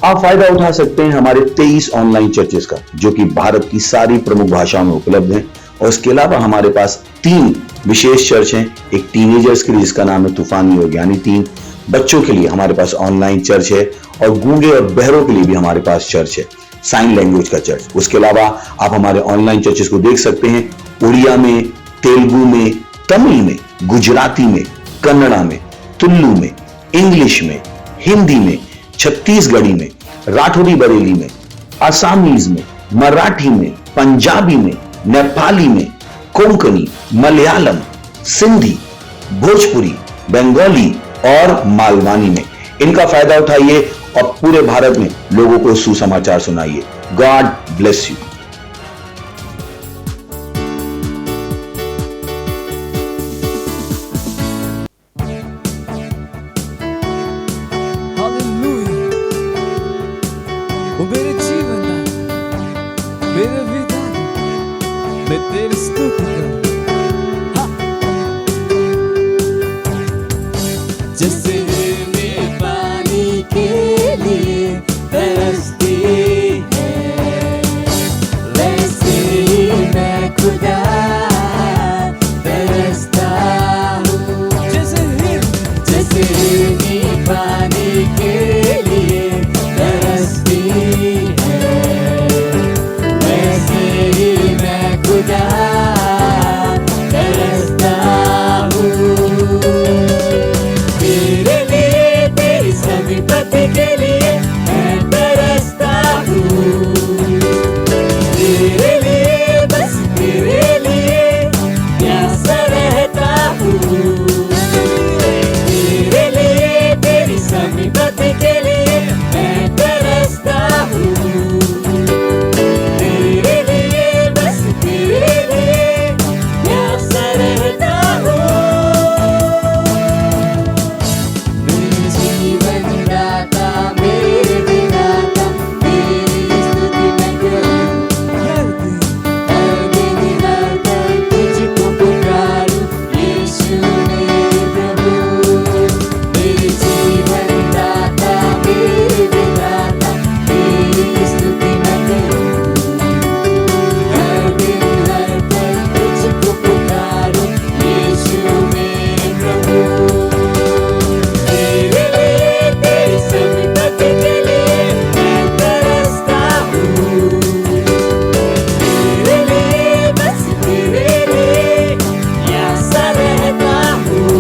आप फायदा उठा सकते हैं हमारे 23 ऑनलाइन चर्चेस का, जो कि भारत की सारी प्रमुख भाषाओं में उपलब्ध हैं। और इसके अलावा हमारे पास 3 विशेष चर्च हैं। एक टीनेजर्स के लिए जिसका नाम है तूफानी और ज्ञानी 3, बच्चों के लिए हमारे पास ऑनलाइन चर्च है, और गूंगे और बहरों के लिए भी हमारे पास चर्च है, साइन लैंग्वेज का चर्च। उसके अलावा आप हमारे ऑनलाइन चर्चेस को देख सकते हैं उड़िया में, तेलुगु में, तमिल में, गुजराती में, कन्नड़ा में, तुलु में, इंग्लिश में, हिंदी में, छत्तीसगढ़ी में, राठौरी बरेली में, आसामीज में, मराठी में, पंजाबी में, नेपाली में, कोंकणी, मलयालम, सिंधी, भोजपुरी, बंगाली और मालवानी में। इनका फायदा उठाइए और पूरे भारत में लोगों को सुसमाचार सुनाइए। God bless you. O मेरे जीवन मेरे विधा मैं तेरी स्तुति करूं। जैसे मैं पानी के लिए तरसती है, वैसे ही मैं खुदा तरसता हूँ। जैसे मैं पानी के लिए तरसती है, वैसे ही मैं खुदा तरसता हूँ। तेरे लिए, तेरी समीपति के लिए मैं तरसता हूँ। तेरे लिए, बस तेरे लिए प्यासा रहता हूँ। तेरे लिए, तेरी समीपति के लिए मैं तरसता हूँ। तेरे लिए, बस तेरे लिए प्यासा रहता हूँ। मेरे जीवन दाता, मेरे विधाता, तेरी स्तुति मैं करूं। हर दिन हर पल तुझको पुकारूं, यीशु मेरे प्रभु। मेरे जीवन दाता, मेरे विधाता, तेरी स्तुति मैं करूं। हर दिन हर पल तुझको पुकारूं, यीशु मेरे प्रभु। तेरे लिए, तेरी समीपति के लिए मैं तरसता हूँ। तेरे लिए, बस तेरे लिए प्यासा रहता हूँ।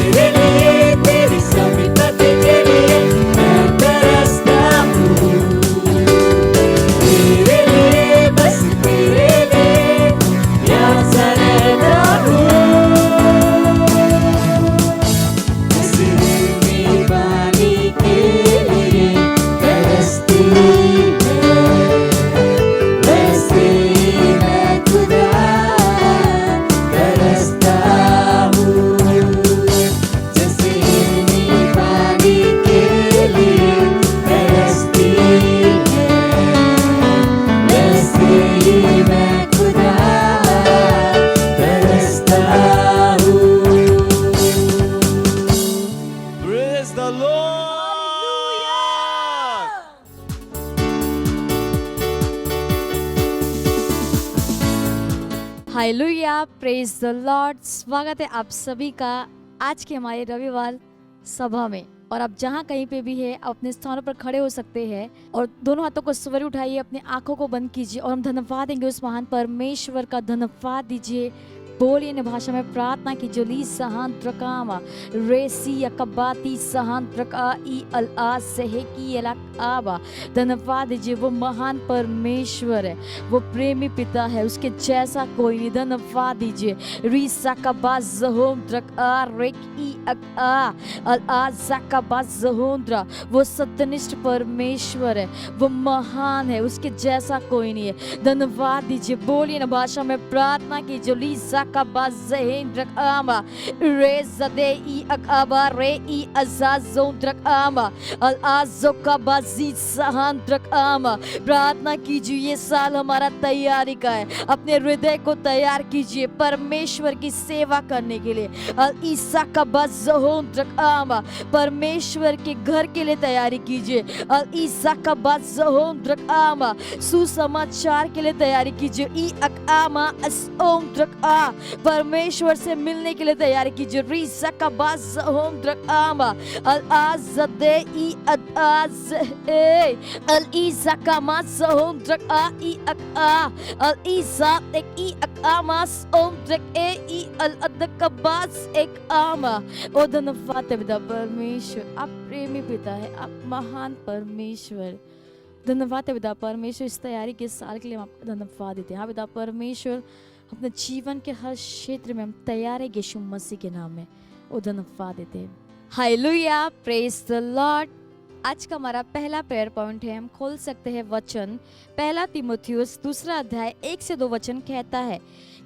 तेरे लिए, तेरी समीपति के लिए मैं तरसता हूँ। तेरे लिए, बस तेरे लिए प्यासा रहता हूँ। जैसे मैं पानी के लिए तरसती है, वैसे ही मैं खुदा तरसता हूँ। जैसे मैं पानी के लिए तरसती है, वैसे ही मैं खुदा तरसता हूँ। Praise the Lord! Hallelujah, praise the Lord. स्वागत है आप सभी का आज के हमारे रविवार सभा में। और आप जहाँ कहीं पे भी है, आप अपने स्थानों पर खड़े हो सकते हैं और दोनों हाथों को स्वर उठाइए, अपने आंखों को बंद कीजिए और हम धन्यवाद देंगे उस महान परमेश्वर का। धन्यवाद दीजिए, बोलिए इन भाषा में प्रार्थना की। जोली सहान प्रकामा रेसी यकबाती सहान प्रका ई अला सहेकी आबा। धन्यवाद दीजिए, वो महान परमेश्वर है, वो प्रेमी पिता है, उसके जैसा कोई नहीं। धन्यवाद दीजिए। रीसा कबा जहोंद्रका रेक ई अका अला ज़कबा जहोंद्रा। वो सत्यनिष्ठ परमेश्वर है, वो महान है, उसके जैसा कोई नहीं है। धन्यवाद दीजिए, बोलिए ना भाषा में प्रार्थना की। जोली Isakabazehendrakama Rezadei Akaba Rei Azazondrakama Al Azokabazit Sahandrakama। प्रार्थना कीजिए, ये साल हमारा तैयारी का है। अपने हृदय को तैयार कीजिए परमेश्वर की सेवा करने के लिए। अल ईसाकाबाज़होंद्रकामा परमेश्वर के घर के लिए तैयारी कीजिए। अल ईसाकाबाज़होंद्रकामा सुसमाचार के लिए तैयारी कीजिए। ई अकामा असओंद्रका परमेश्वर से मिलने के लिए तैयारी कीजिए। रीसाकाबाज़होंद्रकामा अल आज़दे ई अदाज़ ए अल ईसाकामाज़होंद्रका ई अका अल ईज़ात एक ई अकामास ओंद्रक ए ई अल अदकबास एक आमा। ओ धन्यवाद है पिता परमेश्वर, आप प्रेमी पिता है, आप महान परमेश्वर। धन्यवाद है पिता परमेश्वर, इस तैयारी के साल के लिए हम आपको धन्यवाद देते हैं। हाँ पिता परमेश्वर, अपने जीवन के हर क्षेत्र में हम तैयार है यीशु मसीह के नाम में। ओ धन्यवाद देते हैं। Hallelujah, praise the Lord. आज का हमारा पहला प्रेयर पॉइंट है, हम खोल सकते हैं वचन 1 तीमुथियुस 2 अध्याय 1 से 2 वचन कहता है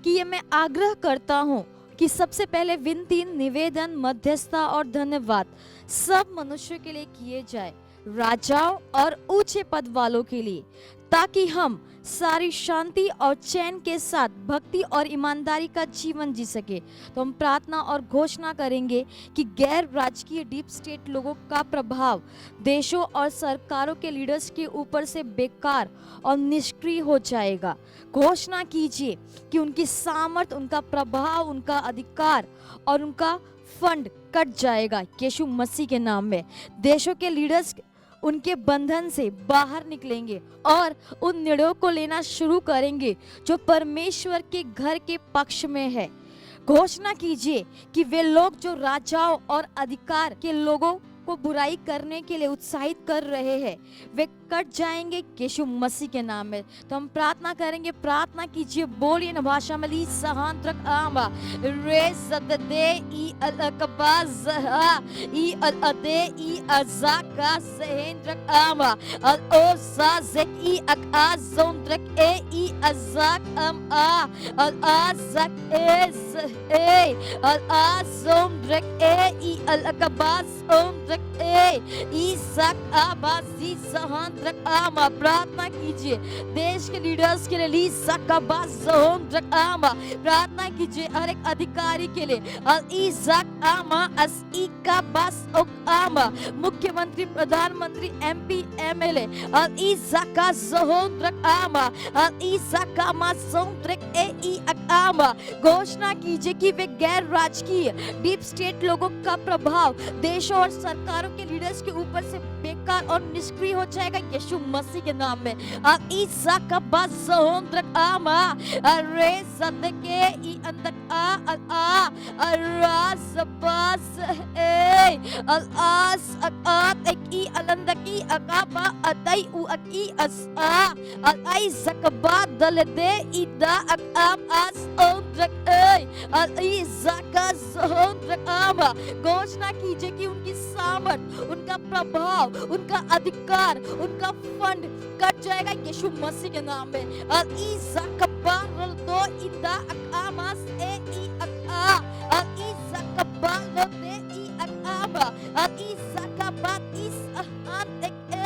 कि ये मैं आग्रह करता हूँ कि सबसे पहले विनती, निवेदन, मध्यस्थता और धन्यवाद सब मनुष्यों के लिए किए जाए, राजाओं और ऊंचे पद वालों के लिए, ताकि हम सारी शांति और चैन के साथ भक्ति और ईमानदारी का जीवन जी सके। तो हम प्रार्थना और घोषणा करेंगे कि गैर राजकीय डीप स्टेट लोगों का प्रभाव देशों और सरकारों के लीडर्स के ऊपर से बेकार और निष्क्रिय हो जाएगा। घोषणा कीजिए कि उनकी सामर्थ, उनका प्रभाव, उनका अधिकार और उनका फंड कट जाएगा यीशु मसीह के नाम में। देशों के लीडर्स उनके बंधन से बाहर निकलेंगे और उन निर्णयों को लेना शुरू करेंगे जो परमेश्वर के घर के पक्ष में है। घोषणा कीजिए कि वे लोग जो राजाओं और अधिकार के लोगों को बुराई करने के लिए उत्साहित कर रहे हैं, वे कट जाएंगे यीशु मसीह के नाम में। तो हम प्रार्थना करेंगे, प्रार्थना कीजिए, बोलिए ना भाषा में। ली सहांत्रक आमा रे सददे ई अलकबाज ई अलअदे ई अजाका सहेंद्रक आमा अल ओ साजेक ई अकाजोंद्रक ए ई अजाक अम आ अल आजक एस ए अल आजोंद्रक ए ई अलकबाज ओंद्रक ए ईसाक आबाजी सहांद्रक आमा। प्रार्थना कीजिए देश के लीडर्स के लिए। लीसाक आबाज सहांद्रक आमा। प्रार्थना कीजिए हर एक अधिकारी के लिए। अल ईसाक आमा अस इका बास ओक आमा। मुख्यमंत्री, प्रधानमंत्री, एमपी, एमएलए अल ईसाक सहांद्रक आमा अल ईसाक आमा सहांद्रक ए ई आमा। घोषणा कीजिए कि वे गैर राजकीय डीप स्टेट लोगों का प्रभाव देशों और सरकारों के लीडर्स के ऊपर से बेकार और निष्क्रिय हो जाएगा यीशु मसीह के नाम में। ईसा का बज़होंद्रक आमा अरे सदके ई अंदक आ रास बस ए अल आस अकात एक ई अलंदकी अकाबा अतई उ अकी अस अल आई सकबा दलदे इदा अकाम अस ओंद्रक ए अल ईसा का ज़होंद्रक आमा। घोषणा कीजिए कि उनकी सामर्थ, उनका प्रभाव, उनका अधिकार, उनका फंड कट जाएगा यीशु मसीह के नाम में। अल ईसा कबारल दो इदा अकामास ए ई अका अल ईसा कबारल दे ई अकामा अल ईसा कबात इस अहान एक ए।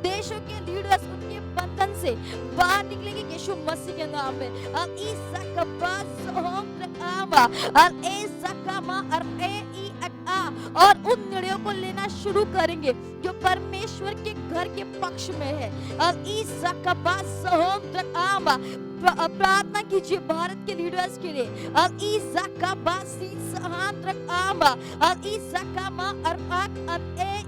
देशों के लीडर्स उनके बंधन से बाहर निकलेंगे यीशु मसीह के नाम में। अल ईसा कबात सोहंद्रक आमा अल ईसा कमा अर ए ई अका और उन निर्णयों को लेना शुरू करेंगे जो परमेश्वर के घर के पक्ष में है। और ईसा का बात सहोंद्रक आमा। प्रार्थना कीजिए भारत के लीडर्स के लिए। और ईसा का बात सहांद्रक आमा और ईसा का मा अरआक और ए ई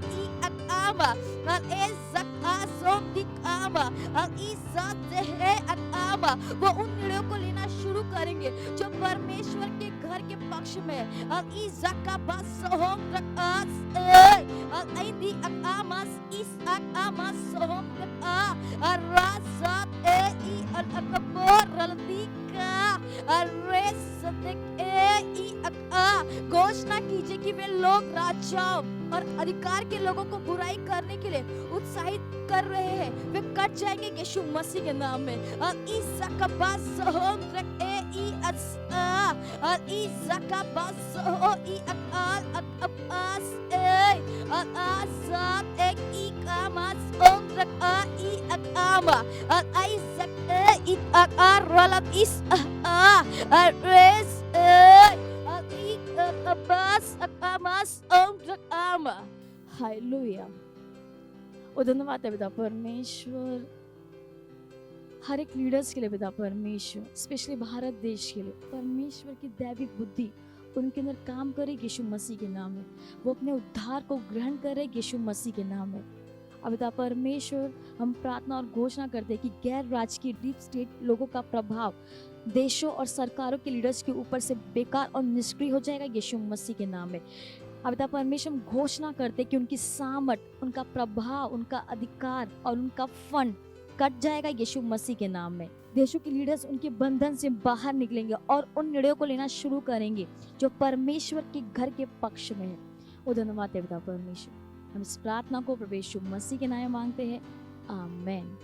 आमा और ईसा का सोंदिक आमा और ईसा देहे आमा। वो उन निर्णयों को लेना शुरू करेंगे जो परमेश्वर के घर के पक्ष में है। और ईसा का बात सहोंद्रक आस ए और ऐदी आमास इस आमास सहोंद्रक आ और रासात ए ई और अकबर रलदीका और रेसदक ए ई अका। घोषणा कीजिए कि वे लोग राजाओं और अधिकार के लोगों को बुराई करने के लिए उत्साहित कर रहे हैं, वे कट जाएंगे यीशु मसीह के नाम में। और ईसा का बात सहोंद्रक ए ई i as al i zakabas o i akal akabas al azat ek i kamas ondrak i akama al Isaac i akar ralat is al res al i akabas akamas ondrak ama. Hallelujah. और धन्यवाद है पिता परमेश्वर, हर एक leaders के लिए पिता परमेश्वर, स्पेशली भारत देश के लिए परमेश्वर की दैविक बुद्धि उनके अंदर काम करे यीशु मसीह के नाम में, वो अपने उद्धार को ग्रहण करे यीशु मसीह के नाम में। अब पिता परमेश्वर, हम प्रार्थना और घोषणा करते हैं कि गैर राजकीय डीप स्टेट लोगों का प्रभाव देशों और सरकारों के लीडर्स के ऊपर से बेकार और निष्क्रिय हो जाएगा यीशु मसीह के नाम में। अब पिता परमेश्वर, हम घोषणा करते हैं कि उनकी सामर्थ, उनका प्रभाव, उनका अधिकार और उनका फंड कट जाएगा यीशु मसीह के नाम में। देशों के लीडर्स उनके बंधन से बाहर निकलेंगे और उन निर्णयों को लेना शुरू करेंगे जो परमेश्वर के घर के पक्ष में है। वो धन्यवाद है पिता परमेश्वर, हम इस प्रार्थना को प्रभु यीशु मसीह के नाम में मांगते हैं, amen.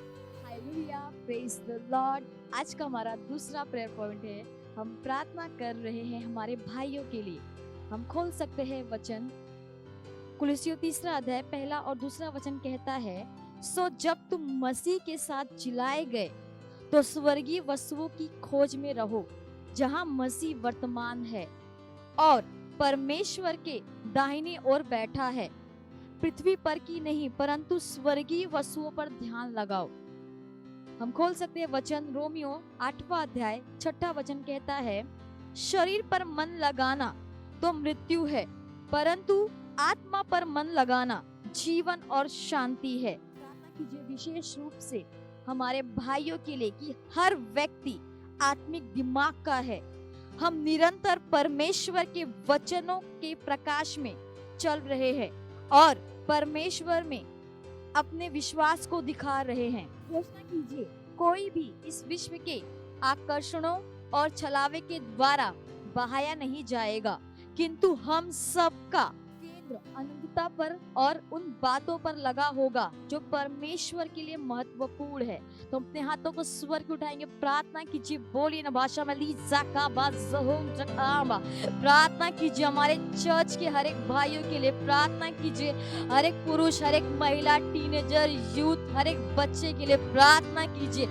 Hallelujah, praise the Lord. आज का हमारा दूसरा प्रेयर पॉइंट है, हम प्रार्थना कर रहे हैं हमारे भाइयों के लिए। हम खोल सकते हैं वचन, कुलुस्सियों 3 अध्याय 1 और 2 वचन कहता है, सो जब तुम मसीह के साथ जिलाए गए तो स्वर्गीय वस्तुओं की खोज में रहो जहां मसीह वर्तमान है और परमेश्वर के दाहिने ओर बैठा है। पृथ्वी पर की नहीं परंतु स्वर्गीय वस्तुओं पर ध्यान लगाओ। हम खोल सकते हैं वचन, रोमियो 8वां अध्याय 6 वचन कहता है, शरीर पर मन लगाना तो मृत्यु है परंतु आत्मा पर मन लगाना जीवन और शांति है। प्रार्थना कीजिए विशेष रूप से हमारे भाइयों के लिए कि हर व्यक्ति आत्मिक दिमाग का है। हम निरंतर परमेश्वर के वचनों के प्रकाश में चल रहे हैं और परमेश्वर में अपने विश्वास को दिखा रहे हैं। घोषणा कीजिए, कोई भी इस विश्व के आकर्षणों और छलावे के द्वारा बहाया नहीं जाएगा, किंतु हम सबका केंद्र अनंतता पर और उन बातों पर लगा होगा जो परमेश्वर के लिए महत्वपूर्ण है। तो अपने हाथों को स्वर के उठाएंगे, प्रार्थना कीजिए, बोलिए ना भाषा में, प्रार्थना कीजिए हमारे चर्च के हर एक भाइयों के लिए, प्रार्थना कीजिए हर एक पुरुष, हर एक महिला, टीनेजर, यूथ, हर एक बच्चे के लिए प्रार्थना कीजिए।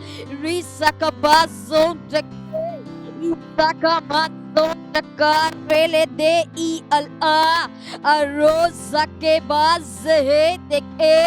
रेले दे ई अल आ रोज के बाद हे देखे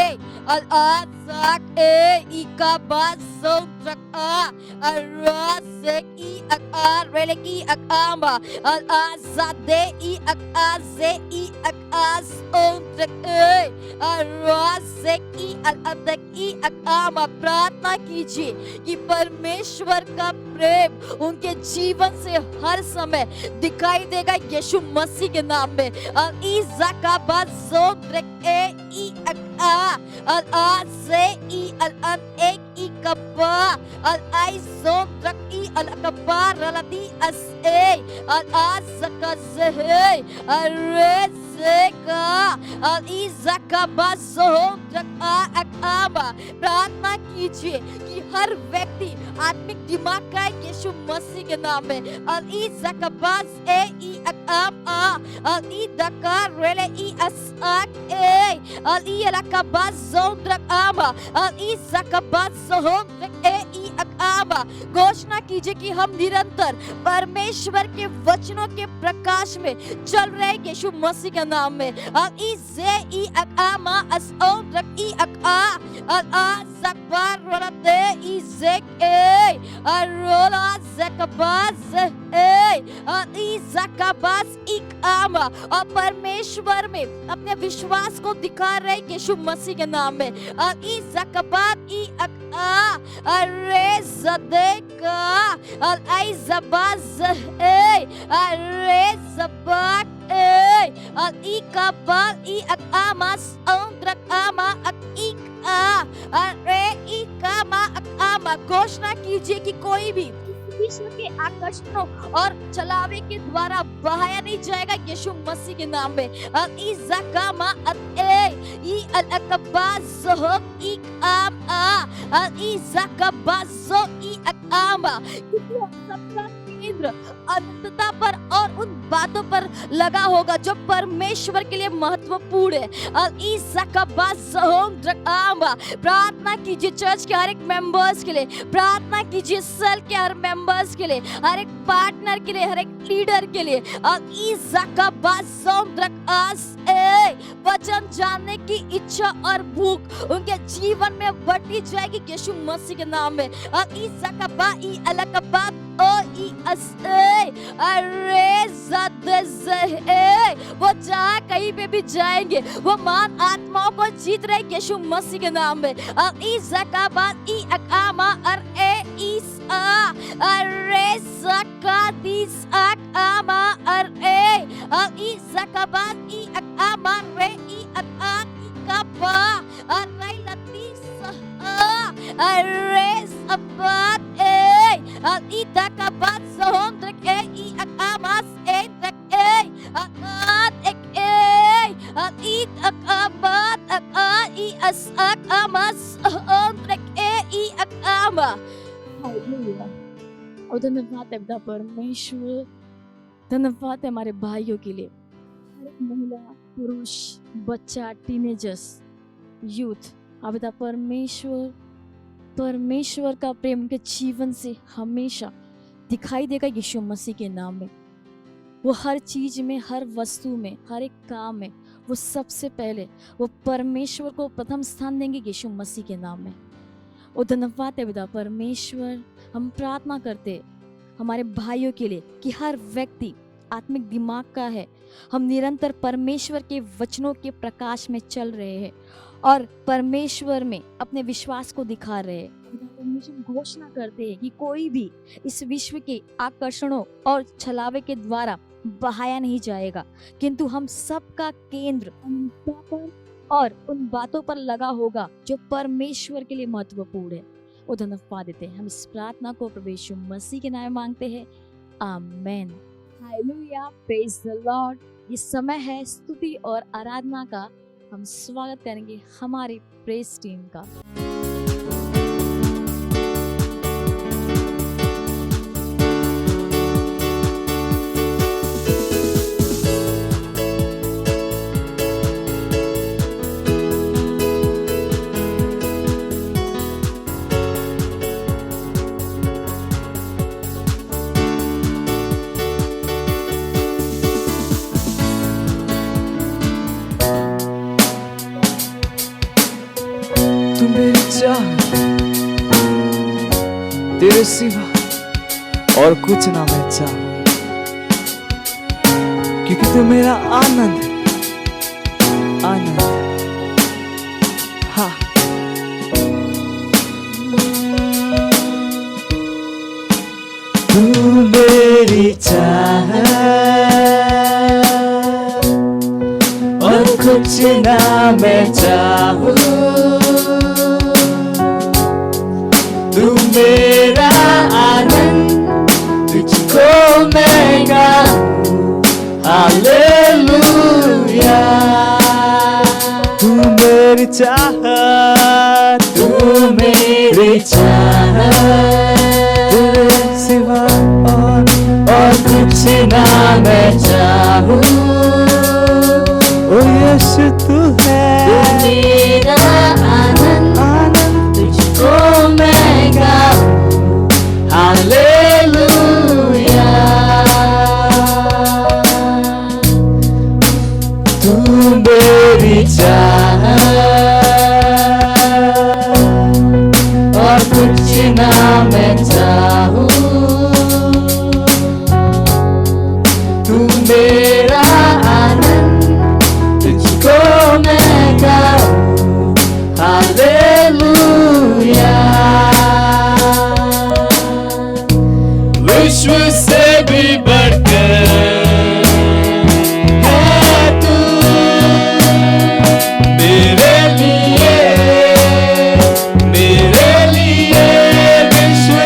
अल आ sak e ikabaso traka arase i akar releki akamba al azade i akaze i akas on trake arase i al adak i akama। प्रार्थना कीजिए कि परमेश्वर का प्रेम उनके जीवन से हर समय दिखाई देगा यीशु मसीह के नाम में। प्रार्थना कीजिए कि हर व्यक्ति आत्मिक दिमाग का यीशु मसीह के नाम में। घोषणा कीजिए कि हम निरंतर परमेश्वर के वचनों के प्रकाश में चल रहे यीशु मसीह के नाम में। और परमेश्वर में अपने विश्वास को दिखा रहे यीशु मसीह के नाम में। घोषणा कीजिए कि कोई भी विश्व के आकर्षणों और चलावे के द्वारा बहाया नहीं जाएगा यीशु मसीह के नाम में। केंद्र अनंतता पर और उन बातों पर लगा होगा जो परमेश्वर के लिए महत्वपूर्ण है। प्रार्थना कीजिए चर्च के हर एक मेंबर्स के लिए, प्रार्थना कीजिए सेल के हर मेंबर्स के लिए, हर एक पार्टनर के लिए, हर एक लीडर के लिए। वचन जानने की इच्छा और भूख उनके जीवन में बढ़ती जाएगी यीशु मसीह के नाम में। वो जहाँ कहीं पे भी जाएंगे वो मान आत्माओं को जीत रहे यीशु मसीह के नाम में। और धन्यवाद है पिता परमेश्वर, धन्यवाद है हमारे भाइयों के लिए, हर एक महिला, पुरुष, बच्चा, टीनेजर्स, यूथ। अब पिता परमेश्वर, परमेश्वर का प्रेम उनके जीवन से हमेशा दिखाई देगा यीशु मसीह के नाम में। वो हर चीज में, हर वस्तु में, हर एक काम में वो सबसे पहले वो परमेश्वर को प्रथम स्थान देंगे यीशु मसीह के नाम में। और धन्यवाद है पिता परमेश्वर, हम प्रार्थना करते हमारे भाइयों के लिए कि हर व्यक्ति आत्मिक दिमाग का है। हम निरंतर परमेश्वर के वचनों के प्रकाश में चल रहे हैं और परमेश्वर में अपने विश्वास को दिखा रहे हैं। परमेश्वर घोषणा करते हैं कि कोई भी इस विश्व के आकर्षणों और छलावे के द्वारा बहाया नहीं जाएगा, किंतु हम सबका केंद्र अनंतता पर और उन बातों पर लगा होगा जो परमेश्वर के लिए महत्वपूर्ण है। वो धन्यवाद देते हैं। हम इस प्रार्थना को प्रभु यीशु मसीह के नाम में मांगते हैं, amen. Hallelujah, praise the Lord. ये समय है स्तुति और आराधना का। हम स्वागत करेंगे हमारी प्रेज टीम का। तेरे सिवा और कुछ ना मैं चाहूं, क्योंकि तू मेरा आनंद है, आनंद है। हाँ, तू मेरी चाह और कुछ ना मैं चाहूं, तू मेरा आनंद, तुझको मैं गाऊं, हालेलुया। तू मेरी चाहत, तू मेरी चाहत, तेरे सिवा और कुछ ना मैं चाहूं। ओ यीशु तू है, तू मेरा आनंद, आनंद, तुझको मैं गाऊं, हालेलुया। तू मेरी चाहत और कुछ ना मैं चाहूं, तू मेरा आनंद, तुझको मैं गाऊं, हालेलुया। विश्व से भी बढ़कर है तू मेरे लिए, मेरे लिए। विश्व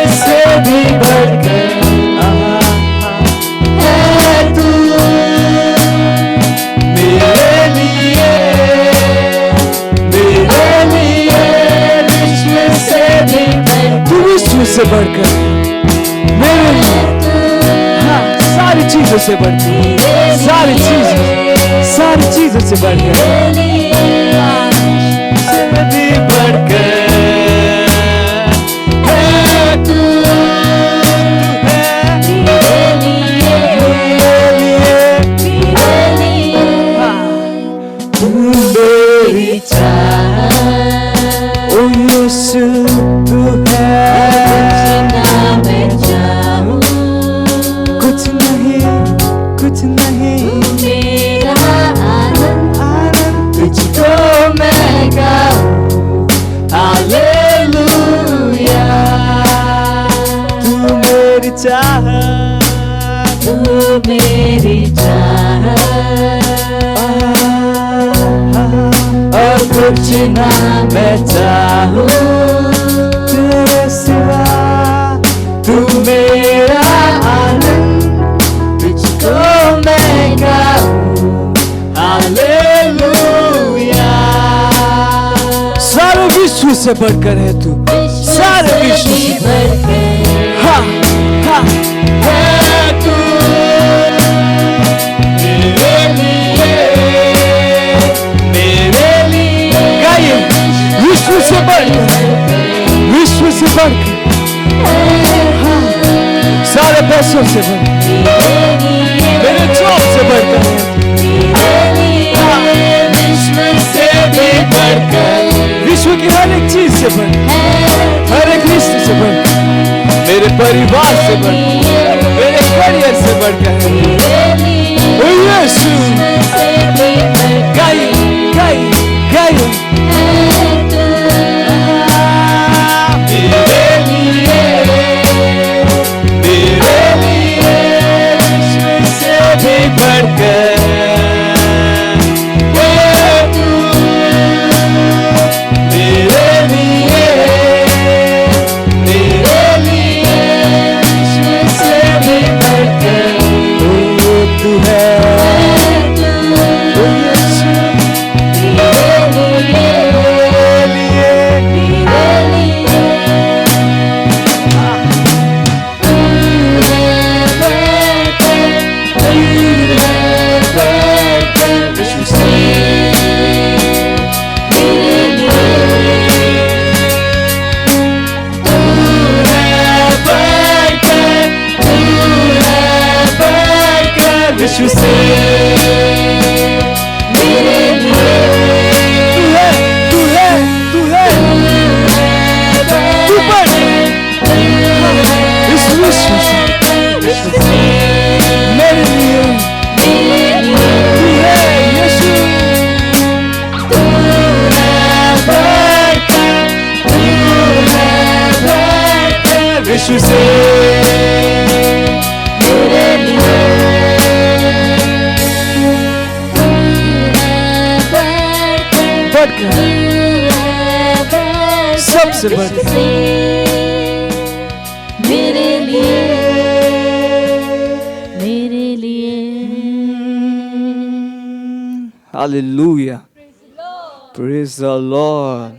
से बढ़कर, सारी चीजों से बढ़कर, से भी बढ़कर है तू, तू मेरी चाह, ओ यीशु तू है, कुछ नहीं मेरा आनंद तुझको मैं गाऊं, हालेलुया। तू मेरी चाह, तू मेरी चाह, और कुछ ना मैं चाहूं तेरे सिवा, तू मेरा आनंद तुझको मैं गाऊं, हालेलुया। सारे विश्व से बढ़कर है तू, सारे विश्व से बढ़कर हाँ हाँ है तू, मेरे लिए गाइए, विश्व से बढ़कर, विश्व से बढ़कर, हाँ, सारे पैसों से बढ़कर, मेरे जॉब से बढ़कर है, विश्व से भी बढ़कर, विश्व की हर एक चीज से बढ़कर, हर एक रिश्ते से बढ़कर, मेरे परिवार से बढ़कर, मेरे करियर से बढ़कर है। ओ यीशु, गाइए गाइए गाइए, विश्व से भी बढ़कर है तू, मेरे लिए विश्व से भी बढ़कर तू है, ओ यीशु, विश्व से मेरे लिए तू है, तू है, तू बढ़ इस विश्व से मेरे लिए, तू है यीशु, विश्व से मेरे लिए बढ़कर, सबसे बढ़कर, मेरे लिए Hallelujah. Praise the Lord.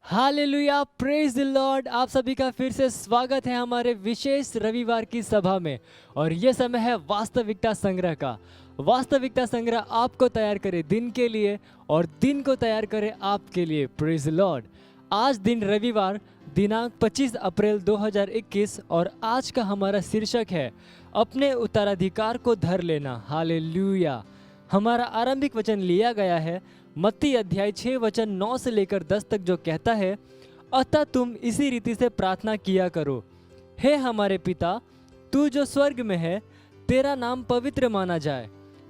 Hallelujah, praise the Lord. आप सभी का फिर से स्वागत है हमारे विशेष रविवार की सभा में। और ये समय है वास्तविकता संग्रह का। वास्तविकता संग्रह आपको तैयार करे दिन के लिए और दिन को तैयार करे आपके लिए। Praise the Lord. आज दिन रविवार दिनांक 25 अप्रैल 2021 और आज का हमारा शीर्षक है अपने उत्तराधिकार को धर लेना। हालेलुया। हमारा आरंभिक वचन लिया गया है मत्ती अध्याय 6 वचन 9 से लेकर 10 तक, जो कहता है, अतः तुम इसी रीति से प्रार्थना किया करो, हे हमारे पिता, तू जो स्वर्ग में है, तेरा नाम पवित्र माना जाए,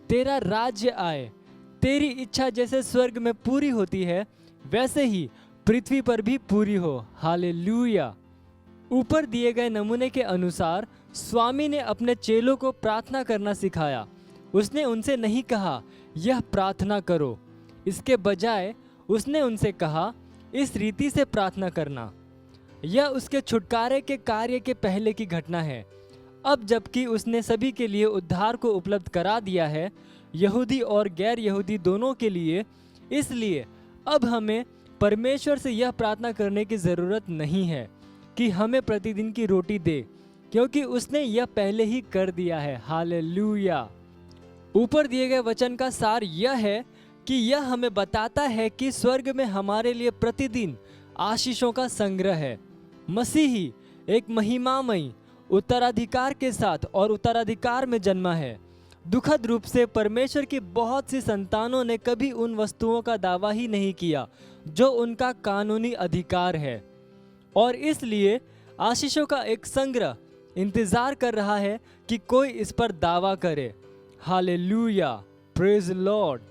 तेरा राज्य आए, तेरी इच्छा जैसे स्वर्ग में पूरी होती है वैसे ही पृथ्वी पर भी पूरी हो। हालेलुया। ऊपर दिए गए नमूने के अनुसार स्वामी ने अपने चेलों को प्रार्थना करना सिखाया। उसने उनसे नहीं कहा यह प्रार्थना करो, इसके बजाय उसने उनसे कहा इस रीति से प्रार्थना करना। यह उसके छुटकारे के कार्य के पहले की घटना है। अब जबकि उसने सभी के लिए उद्धार को उपलब्ध करा दिया है, यहूदी और गैर यहूदी दोनों के लिए, इसलिए अब हमें परमेश्वर से यह प्रार्थना करने की ज़रूरत नहीं है कि हमें प्रतिदिन की रोटी दे, क्योंकि उसने यह पहले ही कर दिया है। हालेलुया। ऊपर दिए गए वचन का सार यह है कि यह हमें बताता है कि स्वर्ग में हमारे लिए प्रतिदिन आशीषों का संग्रह है। मसीही एक महिमामयी उत्तराधिकार के साथ और उत्तराधिकार में जन्मा है। दुखद रूप से परमेश्वर की बहुत सी संतानों ने कभी उन वस्तुओं का दावा ही नहीं किया जो उनका कानूनी अधिकार है, और इसलिए आशीषों का एक संग्रह इंतजार कर रहा है कि कोई इस पर दावा करे। Hallelujah, praise Lord.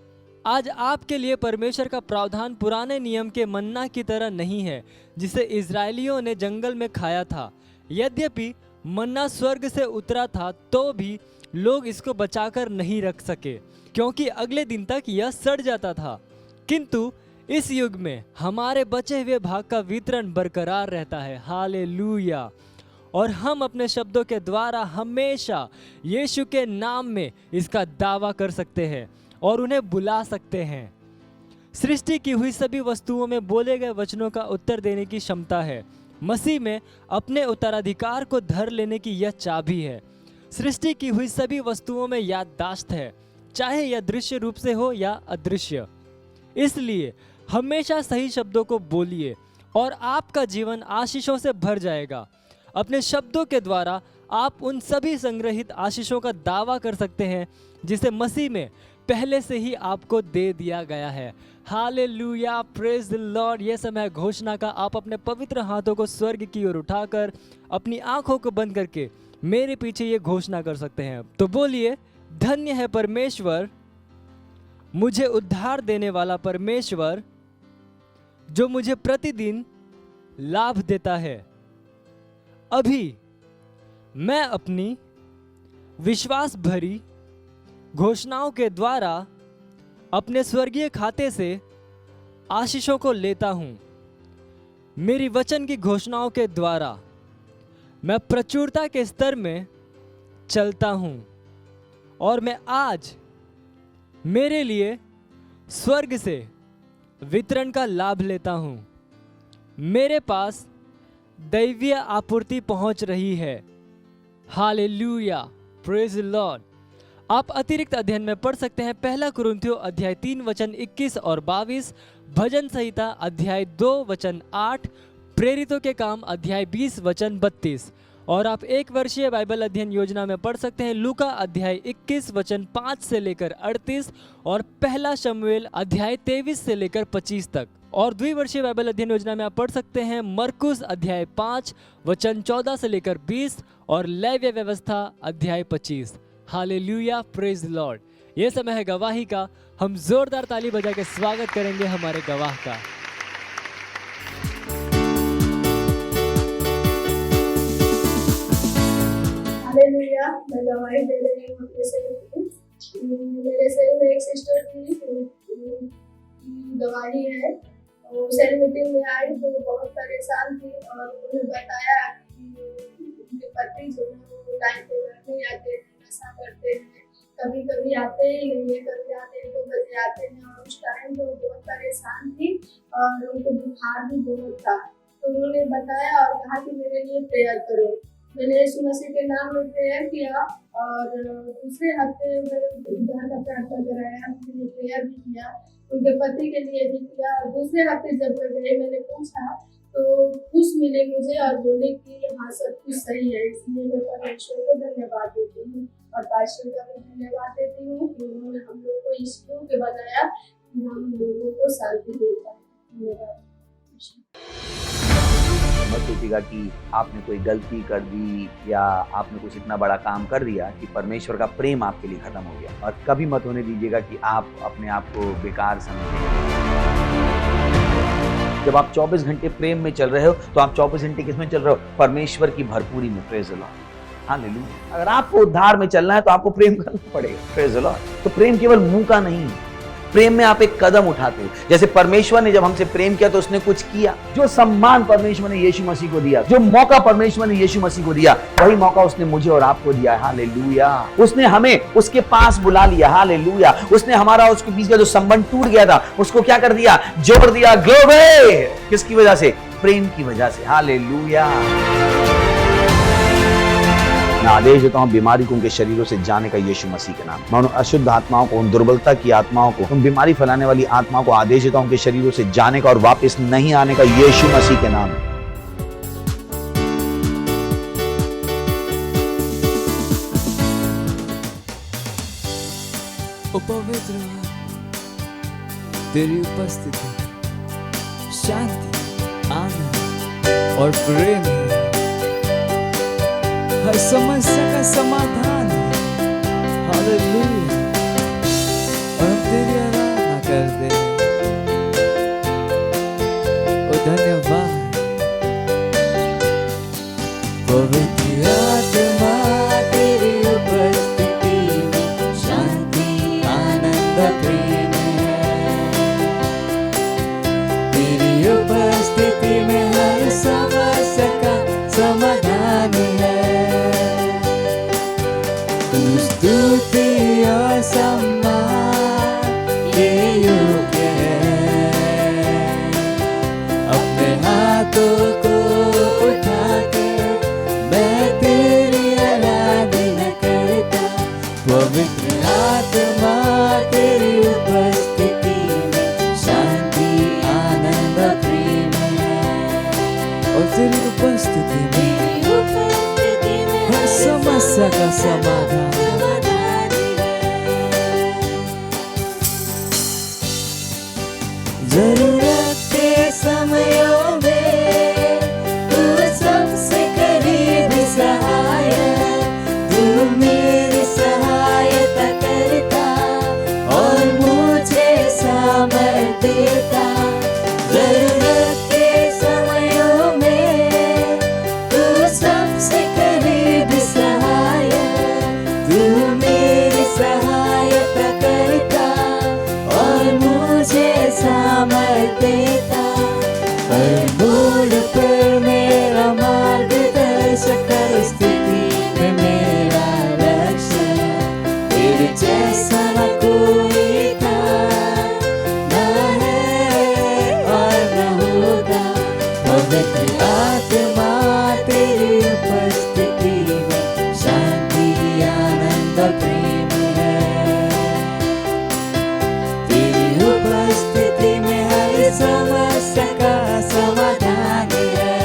आज आपके लिए परमेश्वर का प्रावधान पुराने नियम के मन्ना की तरह नहीं है जिसे इजरायलियों ने जंगल में खाया था। यद्यपि मन्ना स्वर्ग से उतरा था तो भी लोग इसको बचाकर नहीं रख सके, क्योंकि अगले दिन तक यह सड़ जाता था। किंतु इस युग में हमारे बचे हुए भाग का वितरण बरकरार रहता है। हालेलुया। और हम अपने शब्दों के द्वारा हमेशा यीशु के नाम में इसका दावा कर सकते हैं और उन्हें बुला सकते हैं। सृष्टि की हुई सभी वस्तुओं में बोले गए वचनों का उत्तर देने की क्षमता है। मसीह में अपने उत्तराधिकार को धर लेने की यह चाबी है। सृष्टि की हुई सभी वस्तुओं में याददाश्त है, चाहे यह दृश्य रूप से हो या अदृश्य। इसलिए हमेशा सही शब्दों को बोलिए और आपका जीवन आशीषों से भर जाएगा। अपने शब्दों के द्वारा आप उन सभी संग्रहित आशीषों का दावा कर सकते हैं जिसे मसीह में पहले से ही आपको दे दिया गया है। Hallelujah, praise the Lord. यह समय है घोषणा का। आप अपने पवित्र हाथों को स्वर्ग की ओर उठाकर अपनी आंखों को बंद करके मेरे पीछे ये घोषणा कर सकते हैं। तो बोलिए, धन्य है परमेश्वर, मुझे उद्धार देने वाला परमेश्वर, जो मुझे प्रतिदिन लाभ देता है। अभी मैं अपनी विश्वास भरी घोषणाओं के द्वारा अपने स्वर्गीय खाते से आशीषों को लेता हूं। मेरी वचन की घोषणाओं के द्वारा मैं प्रचुरता के स्तर में चलता हूं और मैं आज मेरे लिए स्वर्ग से वितरण का लाभ लेता हूं। मेरे पास दैवीय आपूर्ति पहुंच रही है। Hallelujah, praise the Lord. आप अतिरिक्त अध्ययन में पढ़ सकते हैं 1 कुरिन्थियों अध्याय 3 वचन 21 और 22, भजन संहिता अध्याय 2 वचन 8, प्रेरितों के काम अध्याय 20 वचन 32। और आप एक वर्षीय बाइबल अध्ययन योजना में पढ़ सकते हैं लूका अध्याय 21 वचन 5 से लेकर 38 और 1 शमूएल अध्याय 23 से लेकर 25 तक। और द्विवर्षीय बाइबल अध्ययन योजना में आप पढ़ सकते हैं मरकुस अध्याय 5 वचन 14 से लेकर 20 और लेव्य व्यवस्था अध्याय 25। Hallelujah, praise the Lord. ये समय है गवाही का। हम जोरदार ताली बजा के स्वागत करेंगे हमारे गवाह का। हालेलुया, मैं गवाही दे रही हूँ अपने सेवक की। मेरे सेल में एक सिस्टर थी, गवाही है। वो सेल मीटिंग में आई तो वो बहुत परेशान थी और उन्हें बताया कि उनके पति जो है वो टाइम पे घर नहीं आते हैं, नशा करते हैं, कभी कभी आते ही नहीं है, कभी आते हैं 2 बजे आते हैं। और उस टाइम तो बहुत परेशान थी और उनको बुखार भी बहुत था। तो उन्होंने बताया और कहा कि मेरे लिए प्रेयर करो। मैंने यीशु मसीह के नाम में प्रेयर किया और दूसरे हफ्ते मैंने उद्धार का प्रार्थना कराया, प्रेयर भी किया, उनके पति के लिए भी किया। और दूसरे हफ्ते जब मैं गई, मैंने पूछा तो खुश मिले मुझे और बोले कि हाँ सब कुछ सही है। इसलिए मैं परमेश्वर को धन्यवाद देती हूँ और पास्टर का भी धन्यवाद देती हूँ कि उन्होंने हम लोग को इस के बनाया कि हम लोगों को शांति दे पाए। धन्यवाद। मत सोचिएगा कि आपने कोई गलती कर दी या आपने कुछ इतना बड़ा काम कर दिया कि परमेश्वर का प्रेम आपके लिए खत्म हो गया। और कभी मत होने दीजिएगा कि आप अपने आप को बेकार समझें। जब आप 24 घंटे प्रेम में चल रहे हो तो आप 24 घंटे किसमें चल रहे हो? परमेश्वर की भरपूरी में। Praise the Lord, hallelujah. अगर आपको उद्धार में चलना है तो आपको प्रेम करना पड़ेगा। Praise the Lord. तो प्रेम केवल मुंह का नहीं है, प्रेम में आप एक कदम उठाते हो। जैसे परमेश्वर ने जब हमसे प्रेम किया तो उसने कुछ किया। जो सम्मान परमेश्वर ने यीशु मसीह को दिया, जो मौका परमेश्वर ने यीशु मसीह को दिया, वही मौका उसने मुझे और आपको दिया है। हालेलुया। उसने हमें उसके पास बुला लिया। हालेलुया। उसने हमारा उसके बीच का जो संबंध टूट गया था उसको क्या कर दिया? जोड़ दिया। ग्लोरी। किसकी वजह से? प्रेम की वजह से। हालेलुया। मैं आदेश देता हूं बीमारी को उनके शरीरों से जाने का यीशु मसीह के नाम। मैं उन अशुद्ध आत्माओं को, उन दुर्बलता की आत्माओं को, उन बीमारी फैलाने वाली आत्माओं को आदेश देता हूं उनके शरीरों से जाने का और वापस नहीं आने का यीशु मसीह के नाम। ओ पवित्र तेरी उपस्थिति शांति, आनंद और प्रेम है। हर समस्या का समाधान है। हालेलुया। और हम तेरी आराधना करते हैं। ओ धन्यवाद। पवित्र आत्मा तेरी उपस्थिति में शांति, आनंद, प्रेम है। तेरी उपस्थिति में हर समस्या का समाधान है। स्तुति और सम्मान ये योग्य है। अपने हाथों को उठाकर मैं तेरी आराधना करता। पवित्र आत्मा तेरी उपस्थिति में शांति, आनंद, प्रेम है। और तेरी उपस्थिति में हर समस्या का समाधान। जरूरत के समयों में तू सबसे करीबी सहायक, तू मेरी सहायता करता और मुझे सामर्थ देता। जरूरत के समयों में तू सबसे करीबी सहायक, तू मेरी सहायता करता और मुझे सामर्थ देता। हर मोड़ पर मेरा मार्गदर्शक, हर स्थिति में मेरा लक्ष्य। तेरे जैसा न कोई था, न है और न होगा। पवित्र आत्मा तेरी उपस्थिति में शांति, आनंद, प्रेम है। तेरी उपस्थिति में हर समस्या का समाधान है।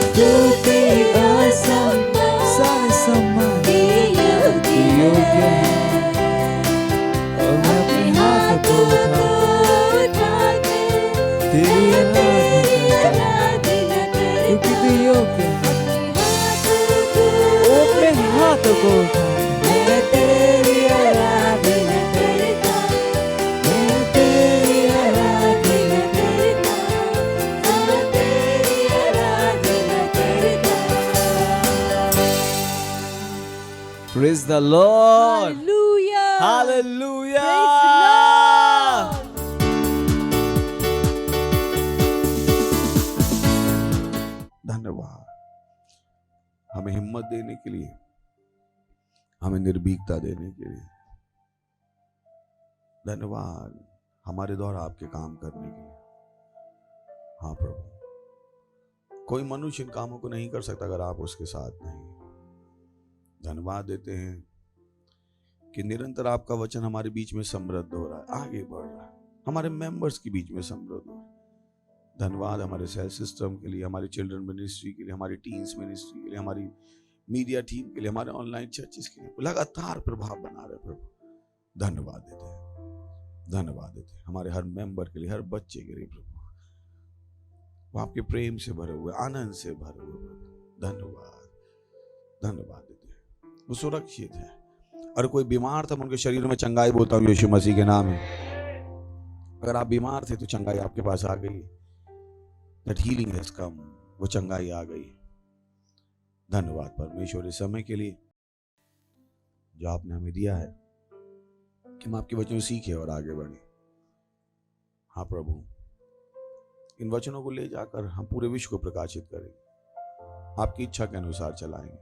स्तुति और सम्मान, सारे सम्मान योग्य है। और मैं अपने हाथ को उठा तेरी आराधना करता हूं, क्योंकि तू योग्य है। ओ अपने हाथ को उठा मैं तेरी आराधना करता, मैं तेरी आराधना करता, मैं तेरी आराधना करता। Praise the Lord. Hallelujah. Hallelujah. Praise the Lord. धन्यवाद हमें हिम्मत देने के लिए, हमें निर्भीकता देने के लिए। धन्यवाद हमारे द्वारा आपके काम करने के लिए। हाँ प्रभु, कोई मनुष्य इन कामों को नहीं कर सकता अगर आप उसके साथ नहीं। धन्यवाद देते हैं कि निरंतर आपका वचन हमारे बीच में समृद्ध हो रहा है, आगे बढ़ रहा है, हमारे मेंबर्स के बीच में समृद्ध हो रहा है। धन्यवाद हमारे सेल सिस्टम के लिए, हमारी चिल्ड्रन मिनिस्ट्री के लिए, हमारी टीन्स मिनिस्ट्री के लिए, हमारी मीडिया टीम के लिए, हमारे ऑनलाइन चर्चेस के लिए लगातार प्रभाव बना रहे प्रभु। धन्यवाद देते हैं, धन्यवाद देते हैं हमारे हर मेंबर के लिए, हर बच्चे के लिए प्रभु। वो आपके प्रेम से भरे हुए, आनंद से भरे हुए प्रभु। धन्यवाद, धन्यवाद देते हैं। वो सुरक्षित है। और कोई बीमार था, उनके शरीर में चंगाई बोलता हूँ यीशु मसीह के नाम में। अगर आप बीमार थे तो चंगाई आपके पास आ गई। That healing has come, वो चंगाई आ गई। धन्यवाद परमेश्वर इस समय के लिए जो आपने हमें दिया है कि हम आपके वचनों सीखे और आगे बढ़े। हाँ प्रभु, इन वचनों को ले जाकर हम पूरे विश्व को प्रकाशित करेंगे, आपकी इच्छा के अनुसार चलाएंगे।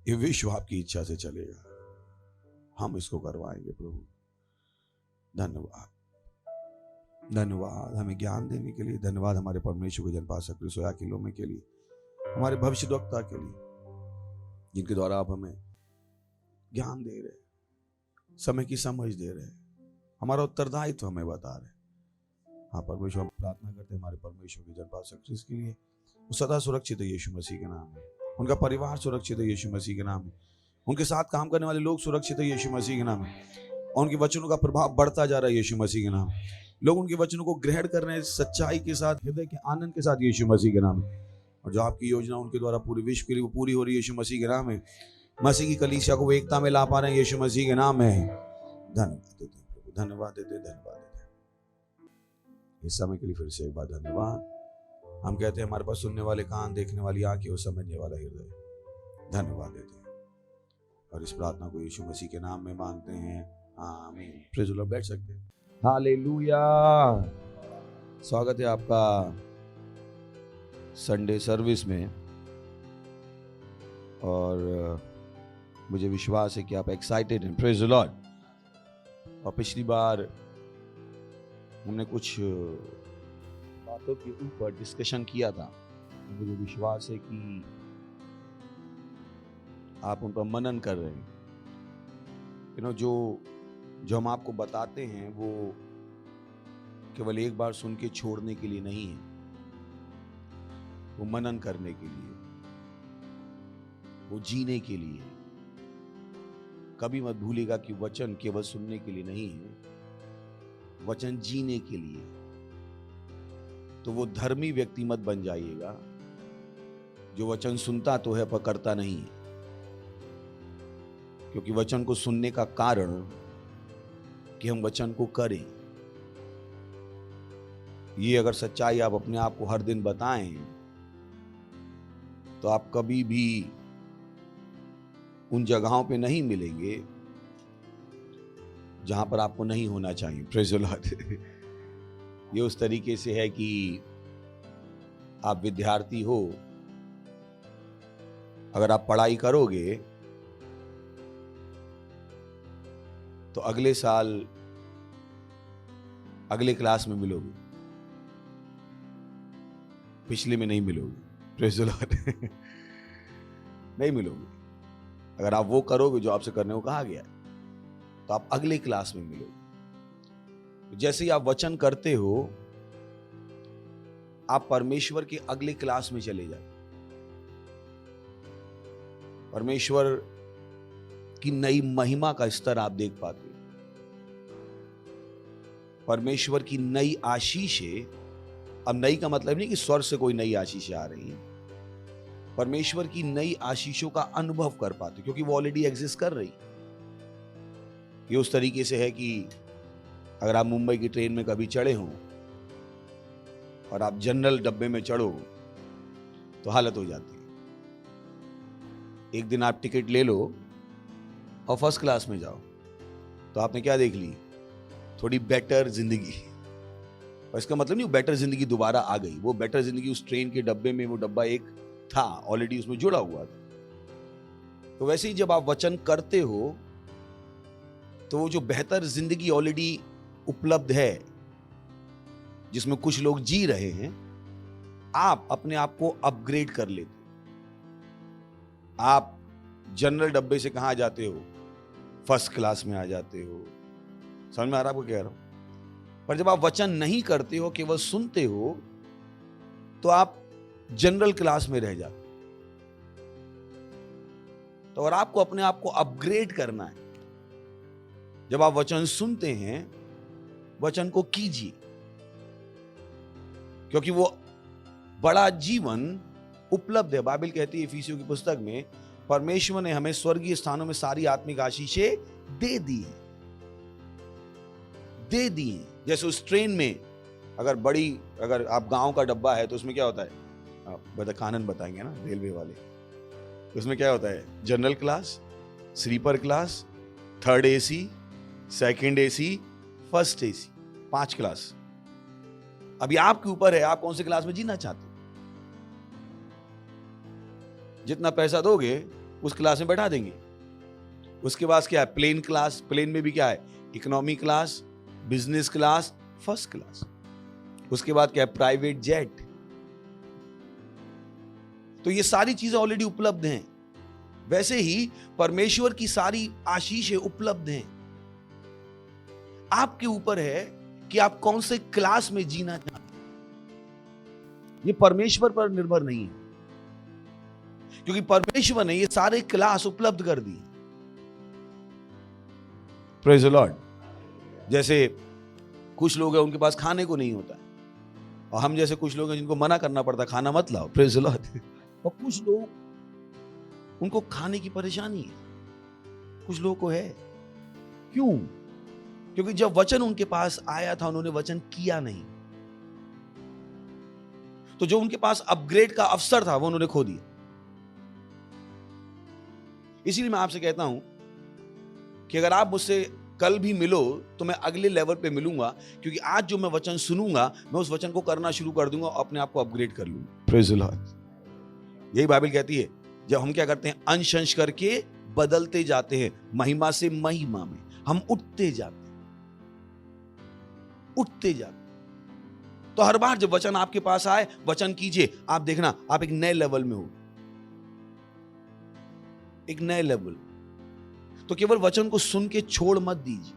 ये विश्व आपकी इच्छा से चलेगा, हम इसको करवाएंगे प्रभु। धन्यवाद, धन्यवाद हमें ज्ञान देने के लिए, धन्यवाद हमारे परमेश्वर के जनपासक सोया किलोमे के लिए, हमारे भविष्यद्वक्ता के लिए, जिनके द्वारा आप हमें ज्ञान दे रहे, समय की समझ दे रहे, हमारा उत्तरदायित्व हमें बता रहे। हाँ परमेश्वर, हम प्रार्थना करते हैं हमारे परमेश्वर के जनपासक के लिए, वो सदा सुरक्षित है यीशु मसीह के नाम में, उनका परिवार सुरक्षित है यीशु मसीह के नाम में, उनके साथ काम करने वाले लोग सुरक्षित है यीशु मसीह के नाम में, और उनके वचनों का प्रभाव बढ़ता जा रहा है यीशु मसीह के नाम। लोग उनके वचनों को ग्रहण कर रहे हैं सच्चाई के साथ, हृदय के आनंद के साथ यीशु मसीह के नाम में। और जो आपकी योजना उनके द्वारा पूरे विश्व के लिए वो पूरी हो रही है यीशु मसीह के नाम में। मसीह की कलीसिया को एकता में ला पा रहे हैं यीशु मसीह के नाम में। धन्यवाद देते प्रभु, धन्यवाद देते, धन्यवाद देते। इस समय के लिए फिर से एक बार धन्यवाद। हम कहते हैं हमारे पास सुनने वाले कान, देखने वाली आंखें और समझने वाला हृदय, धन्यवाद देते हैं। और इस प्रार्थना को यीशु मसीह के नाम में मांगते हैं, आमीन। प्रेज़ द लॉर्ड, बैठ सकते हैं। हालेलुया। स्वागत है आपका संडे सर्विस में, और मुझे विश्वास है कि आप एक्साइटेड हैं। Praise the Lord. और पिछली बार हमने कुछ बातों के ऊपर डिस्कशन किया था, मुझे विश्वास है कि आप उन पर मनन कर रहे हैं। जो हम आपको बताते हैं वो केवल एक बार सुन के छोड़ने के लिए नहीं है, वो मनन करने के लिए, वो जीने के लिए। कभी मत भूलिएगा कि वचन केवल सुनने के लिए नहीं है, वचन जीने के लिए। तो वो धर्मी व्यक्ति मत बन जाइएगा जो वचन सुनता तो है पर करता नहीं है, क्योंकि वचन को सुनने का कारण कि हम वचन को करें। ये अगर सच्चाई आप अपने आप को हर दिन बताएं तो आप कभी भी उन जगहों पे नहीं मिलेंगे जहां पर आपको नहीं होना चाहिए। Praise the Lord. ये उस तरीके से है कि आप विद्यार्थी हो, अगर आप पढ़ाई करोगे तो अगले साल अगले क्लास में मिलोगे, पिछले में नहीं मिलोगे। Praise the Lord. नहीं मिलोगे। अगर आप वो करोगे जो आपसे करने को कहा गया है तो आप अगले क्लास में मिलोगे। जैसे ही आप वचन करते हो आप परमेश्वर के अगले क्लास में चले जाते, परमेश्वर की नई महिमा का स्तर आप देख पाते, परमेश्वर की नई आशीषें। अब नई का मतलब नहीं कि स्वर्ग से कोई नई आशीषें आ रही हैं, परमेश्वर की नई आशीषों का अनुभव कर पाते, क्योंकि वो ऑलरेडी एग्जिस्ट कर रही। ये उस तरीके से है कि अगर आप मुंबई की ट्रेन में कभी चढ़े हों और आप जनरल डब्बे में चढ़ो तो हालत हो जाती है। एक दिन आप टिकट ले लो और फर्स्ट क्लास में जाओ तो आपने क्या देख ली? थोड़ी बेटर जिंदगी। और इसका मतलब नहीं बेटर जिंदगी दोबारा आ गई, वो बेटर जिंदगी उस ट्रेन के डब्बे में, वो डब्बा एक था ऑलरेडी, उसमें जुड़ा हुआ था। तो वैसे ही जब आप वचन करते हो तो वो जो बेहतर जिंदगी ऑलरेडी उपलब्ध है, जिसमें कुछ लोग जी रहे हैं, आप अपने आप को अपग्रेड कर लेते। आप जनरल डब्बे से कहां जाते हो? फर्स्ट क्लास में आ जाते हो। समझ में आ रहा आपको कह रहा हूं? पर जब आप वचन नहीं करते हो, केवल सुनते हो, तो आप जनरल क्लास में रह जाते। तो अगर आपको अपने आप को अपग्रेड करना है, जब आप वचन सुनते हैं, वचन को कीजिए, क्योंकि वो बड़ा जीवन उपलब्ध है। बाइबल कहती है इफिसियों की पुस्तक में, परमेश्वर ने हमें स्वर्गीय स्थानों में सारी आत्मिक आशीषें दे दी है। जैसे उस ट्रेन में अगर आप गांव का डब्बा है तो उसमें क्या होता है? आप कानन बताएंगे ना, रेलवे वाले। तो उसमें क्या होता है? General class, sleeper class, third AC, second AC, first AC, 5 class. अभी आपके ऊपर है आप कौन से क्लास में जीना चाहते हो। जितना पैसा दोगे उस क्लास में बैठा देंगे। उसके बाद क्या है? Plane class. प्लेन में भी क्या है? Economy class, business class, first class. उसके बाद क्या है? Private jet. तो ये सारी चीजें ऑलरेडी उपलब्ध हैं। वैसे ही परमेश्वर की सारी आशीषें उपलब्ध हैं। आपके ऊपर है कि आप कौन से क्लास में जीना चाहते हैं। ये परमेश्वर पर निर्भर नहीं है, क्योंकि परमेश्वर ने ये सारे क्लास उपलब्ध कर दिए। Praise the Lord. जैसे कुछ लोग हैं उनके पास खाने को नहीं होता है, और हम जैसे कुछ लोग हैं जिनको मना करना पड़ता है खाना मत लाओ। Praise the Lord. और कुछ लोग उनको खाने की परेशानी है, कुछ लोगों को है। क्यों? क्योंकि जब वचन उनके पास आया था उन्होंने वचन किया नहीं, तो जो उनके पास अपग्रेड का अवसर था वो उन्होंने खो दिया। इसीलिए मैं आपसे कहता हूं कि अगर आप मुझसे कल भी मिलो तो मैं अगले लेवल पे मिलूंगा, क्योंकि आज जो मैं वचन सुनूंगा मैं उस वचन को करना शुरू कर दूंगा और अपने आप को अपग्रेड कर लूंगा। Praise the Lord. यही बाइबल कहती है, जब हम क्या करते हैं, अंश अंश करके बदलते जाते हैं, महिमा से महिमा में हम उठते जाते हैं, उठते जाते। तो हर बार जब वचन आपके पास आए, वचन कीजिए, आप देखना आप एक नए लेवल में हो, एक नए लेवल। तो केवल वचन को सुन के छोड़ मत दीजिए,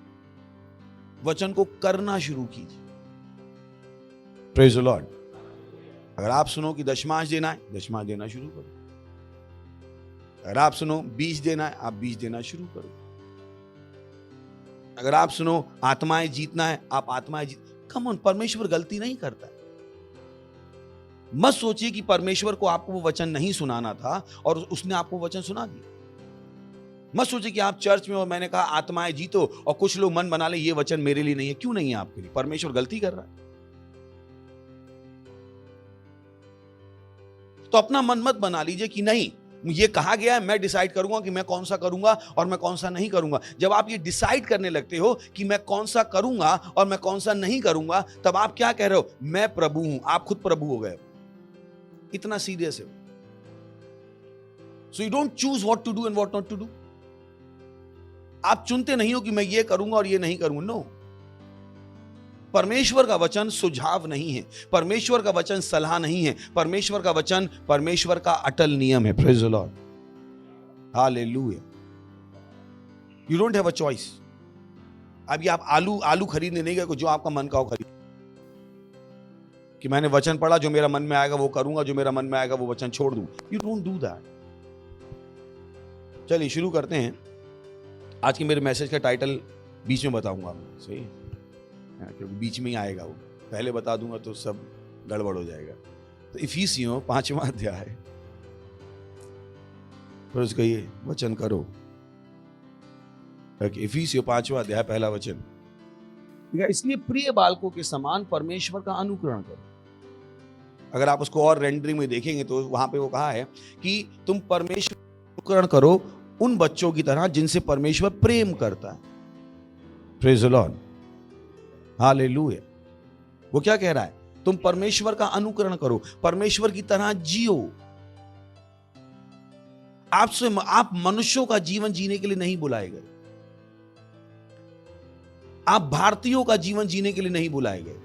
वचन को करना शुरू कीजिए। Praise the Lord. अगर आप सुनो कि दशमांश देना है, दशमांश देना शुरू करो। अगर आप सुनो बीज देना है, आप बीज देना शुरू करो। अगर आप सुनो आत्माएं जीतना है, आप आत्माएं जीत। कम ऑन, परमेश्वर गलती नहीं करता। मत सोचिए कि परमेश्वर को आपको वो वचन नहीं सुनाना था और उसने आपको वचन सुना दिया। मत सोचिए कि आप चर्च में और मैंने कहा आत्माएं जीतो और कुछ लोग मन बना ले ये वचन मेरे लिए नहीं है। क्यों नहीं है आपके लिए? परमेश्वर गलती कर रहा है। तो अपना मन मत बना लीजिए कि नहीं ये कहा गया है, मैं डिसाइड करूंगा कि मैं कौन सा करूंगा और मैं कौन सा नहीं करूंगा। जब आप ये डिसाइड करने लगते हो कि मैं कौन सा करूंगा और मैं कौन सा नहीं करूंगा, तब आप क्या कह रहे हो? मैं प्रभु हूं। आप खुद प्रभु हो गए। इतना सीरियस है। So you don't choose what to do and what not to do. आप चुनते नहीं हो कि मैं ये करूंगा और ये नहीं करूंगा। नो, परमेश्वर का वचन सुझाव नहीं है, परमेश्वर का वचन सलाह नहीं है, परमेश्वर का वचन परमेश्वर का अटल नियम है। Praise the Lord. Hallelujah. You don't have a choice. अभी आप आलू खरीदने नहीं गए जो आपका मन का हो खरीद, कि मैंने वचन पढ़ा, जो मेरा मन में आएगा वो करूंगा, जो मेरा मन में आएगा वो वचन छोड़ दूं। You don't do that. चलिए शुरू करते हैं। आज की मेरे मैसेज का टाइटल बीच में बताऊंगा आपको, सही है? क्योंकि बीच में ही आएगा वो, पहले बता दूंगा तो सब गड़बड़ हो जाएगा। तो इफिसियों 5वां अध्याय, फिर उसका ये वचन करो। इफिसियों 5वां अध्याय पहला वचन, इसलिए प्रिय बालकों के समान परमेश्वर का अनुकरण करो। अगर आप उसको और रेंडरिंग में देखेंगे तो वहां पे वो कहा है कि तुम परमेश्वर का अनुकरण करो उन बच्चों की तरह जिनसे परमेश्वर प्रेम करता है। Praise the Lord. हालेलुया। वो क्या कह रहा है? तुम परमेश्वर का अनुकरण करो, परमेश्वर की तरह जियो। आप मनुष्यों का जीवन जीने के लिए नहीं बुलाए गए, आप भारतीयों का जीवन जीने के लिए नहीं बुलाए गए,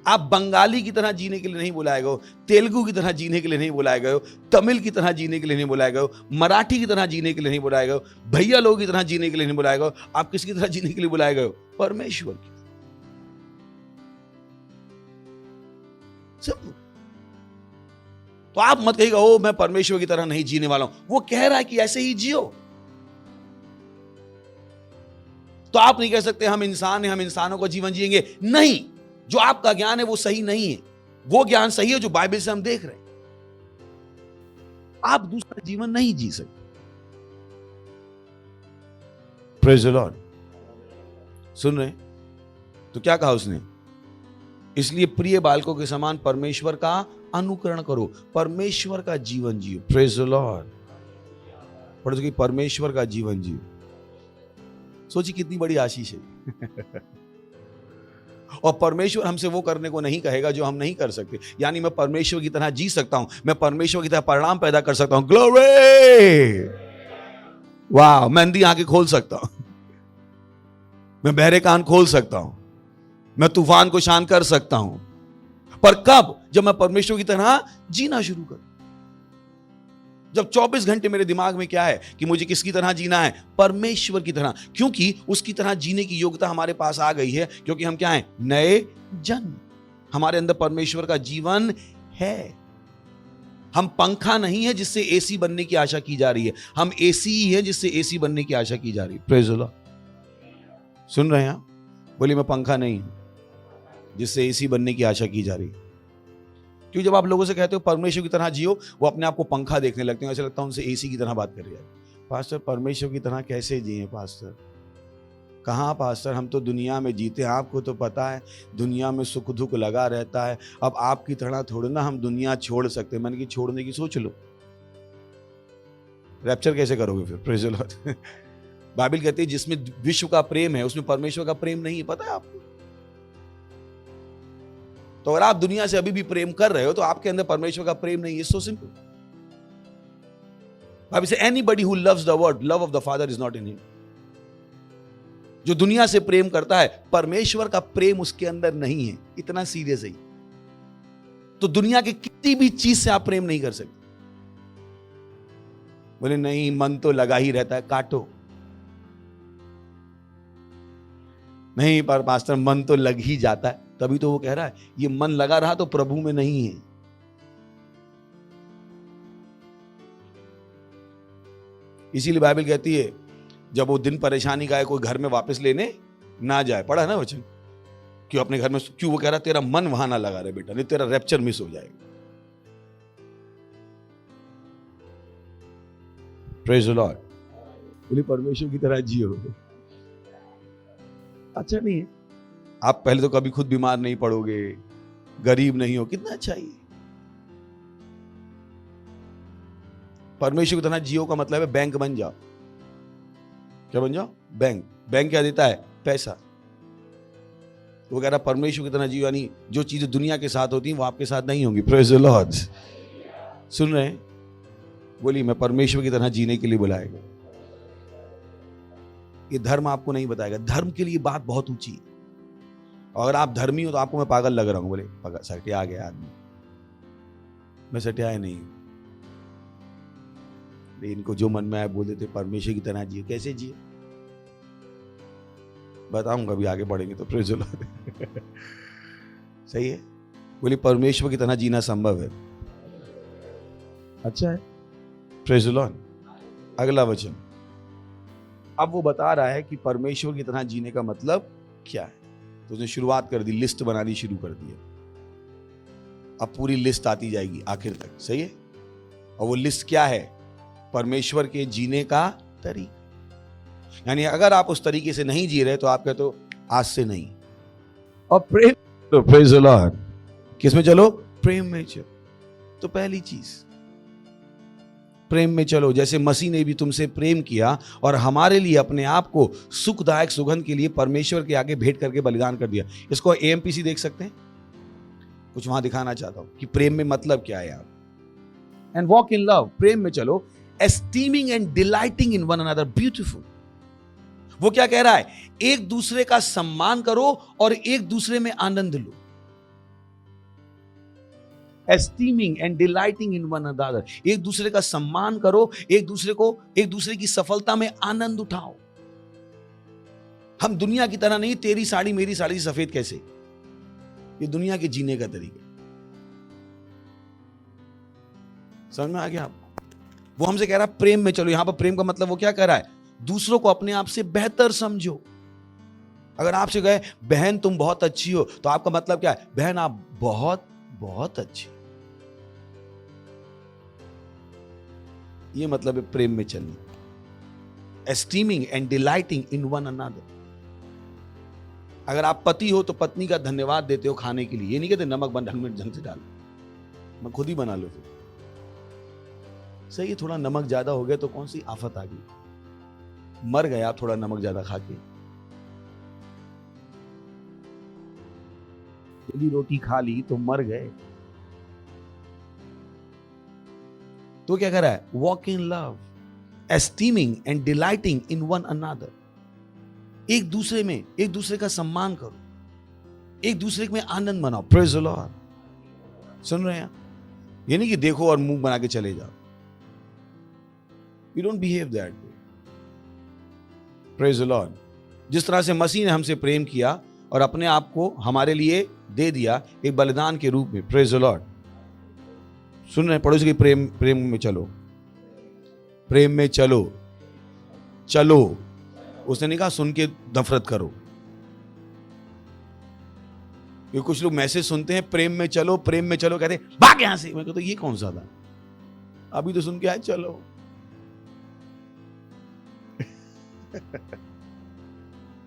आप बंगाली की तरह जीने के लिए नहीं बुलाए गए, तेलुगु की तरह जीने के लिए नहीं बुलाए गए, तमिल की तरह जीने के लिए नहीं बुलाए गए, मराठी की तरह जीने के लिए नहीं बुलाए गए, भैया लोगों की तरह जीने के लिए नहीं बुलाए गए। आप किसकी तरह जीने के लिए बुलाए गए? परमेश्वर की। सब। तो आप मत कहिएगा ओ मैं परमेश्वर की तरह नहीं जीने वाला हूं। वो कह रहा है कि ऐसे ही जियो। तो आप नहीं कह सकते हम इंसान हैं, हम इंसानों का जीवन जिएंगे। नहीं, जो आपका ज्ञान है वो सही नहीं है। वो ज्ञान सही है जो बाइबल से हम देख रहे हैं। आप दूसरा जीवन नहीं जी सकते। Praise the Lord. सुन रहे? तो क्या कहा उसने? इसलिए प्रिय बालकों के समान परमेश्वर का अनुकरण करो, परमेश्वर का जीवन जियो। Praise the Lord. पढ़ो कि परमेश्वर का जीवन जियो। सोचिए कितनी बड़ी आशीष है। और परमेश्वर हमसे वो करने को नहीं कहेगा जो हम नहीं कर सकते। यानी मैं परमेश्वर की तरह जी सकता हूं, मैं परमेश्वर की तरह परिणाम पैदा कर सकता हूं। ग्लोरी। वाह। मैं अंधी आंखें खोल सकता हूं, मैं बहरे कान खोल सकता हूं, मैं तूफान को शांत कर सकता हूं, पर कब? जब मैं परमेश्वर की तरह जीना शुरू करूं। जब 24 घंटे मेरे दिमाग में क्या है कि मुझे किसकी तरह जीना है? परमेश्वर की तरह। क्योंकि उसकी तरह जीने की योग्यता हमारे पास आ गई है, क्योंकि हम क्या हैं? नए जन्म। हमारे अंदर परमेश्वर का जीवन है। हम पंखा नहीं है जिससे एसी बनने की आशा की जा रही है, हम एसी ही है जिससे एसी बनने की आशा की जा रही है। Praise the Lord. सुन रहे हैं आप? बोलिए, मैं पंखा नहीं हूं जिससे एसी बनने की आशा की जा रही है। क्योंकि जब आप लोगों से कहते हो परमेश्वर की तरह जियो, वो अपने आप को पंखा देखने लगते हैं, ऐसा लगता है उनसे एसी की तरह बात कर रही है। पास्टर, परमेश्वर की तरह कैसे जिए पास्टर? कहाँ पास्टर, हम तो दुनिया में जीते हैं, आपको तो पता है दुनिया में सुख दुख लगा रहता है। अब आपकी तरह थोड़ी ना हम दुनिया छोड़ सकते। मैंने कि छोड़ने की सोच लो, रैप्चर कैसे करोगे फिर? Praise the Lord. बाइबल कहती है जिसमें विश्व का प्रेम है उसमें परमेश्वर का प्रेम नहीं है। पता है आपको? तो अगर आप दुनिया से अभी भी प्रेम कर रहे हो तो आपके अंदर परमेश्वर का प्रेम नहीं है। So simple. बाइबल से anybody who loves the world, love of the father is not in him. जो दुनिया से प्रेम करता है, परमेश्वर का प्रेम उसके अंदर नहीं है। इतना सीरियस है। तो दुनिया के किसी भी चीज से आप प्रेम नहीं कर सकते। बोले नहीं, मन तो लगा ही रहता है। काटो। नहीं पर मास्टर, मन तो लग ही जाता है। तभी तो वो कह रहा है ये मन लगा रहा तो प्रभु में नहीं है। इसीलिए बाइबल कहती है जब वो दिन परेशानी का है कोई घर में वापस लेने ना जाए। पढ़ा है ना वचन? क्यों अपने घर में? क्यों? वो कह रहा तेरा मन वहां ना लगा रहे बेटा, नहीं तेरा रैप्चर मिस हो जाएगा। Praise the Lord. बोले परमेश्वर की तरह जियो। अच्छा नहीं है? आप पहले तो कभी खुद बीमार नहीं पड़ोगे, गरीब नहीं हो, कितना अच्छा ही। परमेश्वर की तरह जियो का मतलब है बैंक बन जाओ। क्या बन जाओ? बैंक। बैंक क्या देता है? पैसा। वो कह रहा परमेश्वर की तरह जियो, यानी जो चीजें दुनिया के साथ होती हैं वो आपके साथ नहीं होंगी। Praise the Lord. सुन रहे हैं? बोलिए, मैं परमेश्वर की तरह जीने के लिए बुलाएगा। ये धर्म आपको नहीं बताएगा। धर्म के लिए बात बहुत ऊंची है। अगर आप धर्मी हो तो आपको मैं पागल लग रहा हूं। बोले पागल, सटिया आ गया आदमी। मैं सटिया ही नहीं। इनको जो मन में आया बोल देते परमेश्वर की तरह जिए। कैसे जिए बताऊंगा, अभी आगे बढ़ेंगे तो। Praise the Lord. सही है? बोले परमेश्वर की तरह जीना संभव है। अच्छा है। Praise the Lord. अगला वचन अब वो बता रहा है कि परमेश्वर की तरह जीने का मतलब क्या है। तो उसने शुरुआत कर दी, लिस्ट बनानी शुरू कर दी है। अब पूरी लिस्ट आती जाएगी आखिर तक। सही है? और वो लिस्ट क्या है? परमेश्वर के जीने का तरीका। यानी अगर आप उस तरीके से नहीं जी रहे तो आप कहते हो आज से नहीं। और प्रेम, तो प्रेज़ द लॉर्ड। किस में चलो? प्रेम में चलो। तो पहली चीज प्रेम में चलो। जैसे मसीह ने भी तुमसे प्रेम किया और हमारे लिए अपने आप को सुखदायक सुगंध के लिए परमेश्वर के आगे भेंट करके बलिदान कर दिया। इसको AMPC देख सकते हैं? कुछ वहां दिखाना चाहता हूं कि प्रेम में मतलब क्या है। And walk in love. प्रेम में चलो, esteeming and delighting in one another. Beautiful. वो क्या कह रहा है? एक दूसरे का सम्मान करो और एक दूसरे में आनंद लो। एस्टीमिंग and delighting in one another. एक दूसरे का सम्मान करो, एक दूसरे की सफलता में आनंद उठाओ। हम दुनिया की तरह नहीं, तेरी साड़ी मेरी साड़ी सफेद कैसे। ये दुनिया के जीने का तरीका। समझ में आ गया आपको? वो हमसे कह रहा है प्रेम में चलो। यहां पर प्रेम का मतलब वो क्या कह रहा है? दूसरों को अपने आप से बेहतर समझो। अगर आपसे कहे बहन तुम बहुत अच्छी हो, तो आपका मतलब क्या है? बहन आप बहुत बहुत अच्छी। ये मतलब है प्रेम में चलना। एस्टीमिंग and delighting in one another. अगर आप पति हो तो पत्नी का धन्यवाद देते हो खाने के लिए। ये नहीं कहते नमक बन ढंग से डालो, मैं खुद ही बना लो। फिर सही है, थोड़ा नमक ज्यादा हो गया तो कौन सी आफत आ गई? मर गया थोड़ा नमक ज्यादा खा के। यदि रोटी खा ली तो मर गए। तो क्या कर रहा है? Walk in love, esteeming and delighting in one another. एक दूसरे का सम्मान करो। एक दूसरे में आनंद मनाओ। Praise the Lord. सुन रहे हैं? ये नहीं कि देखो और मुंह बना के चले जाओ। We don't behave that way. Praise the lord. जिस तरह से मसीह ने हमसे प्रेम किया और अपने आप को हमारे लिए दे दिया एक बलिदान के रूप में। Praise the Lord. सुन रहे हैं? पड़ोसी की प्रेम में चलो, प्रेम में चलो। चलो, उसने नहीं कहा सुन के नफरत करो। ये कुछ लोग मैसेज सुनते हैं प्रेम में चलो, प्रेम में चलो, कहते हैं भाग यहां से। मैं कहता ये कौन सा था? अभी तो सुन के आए चलो।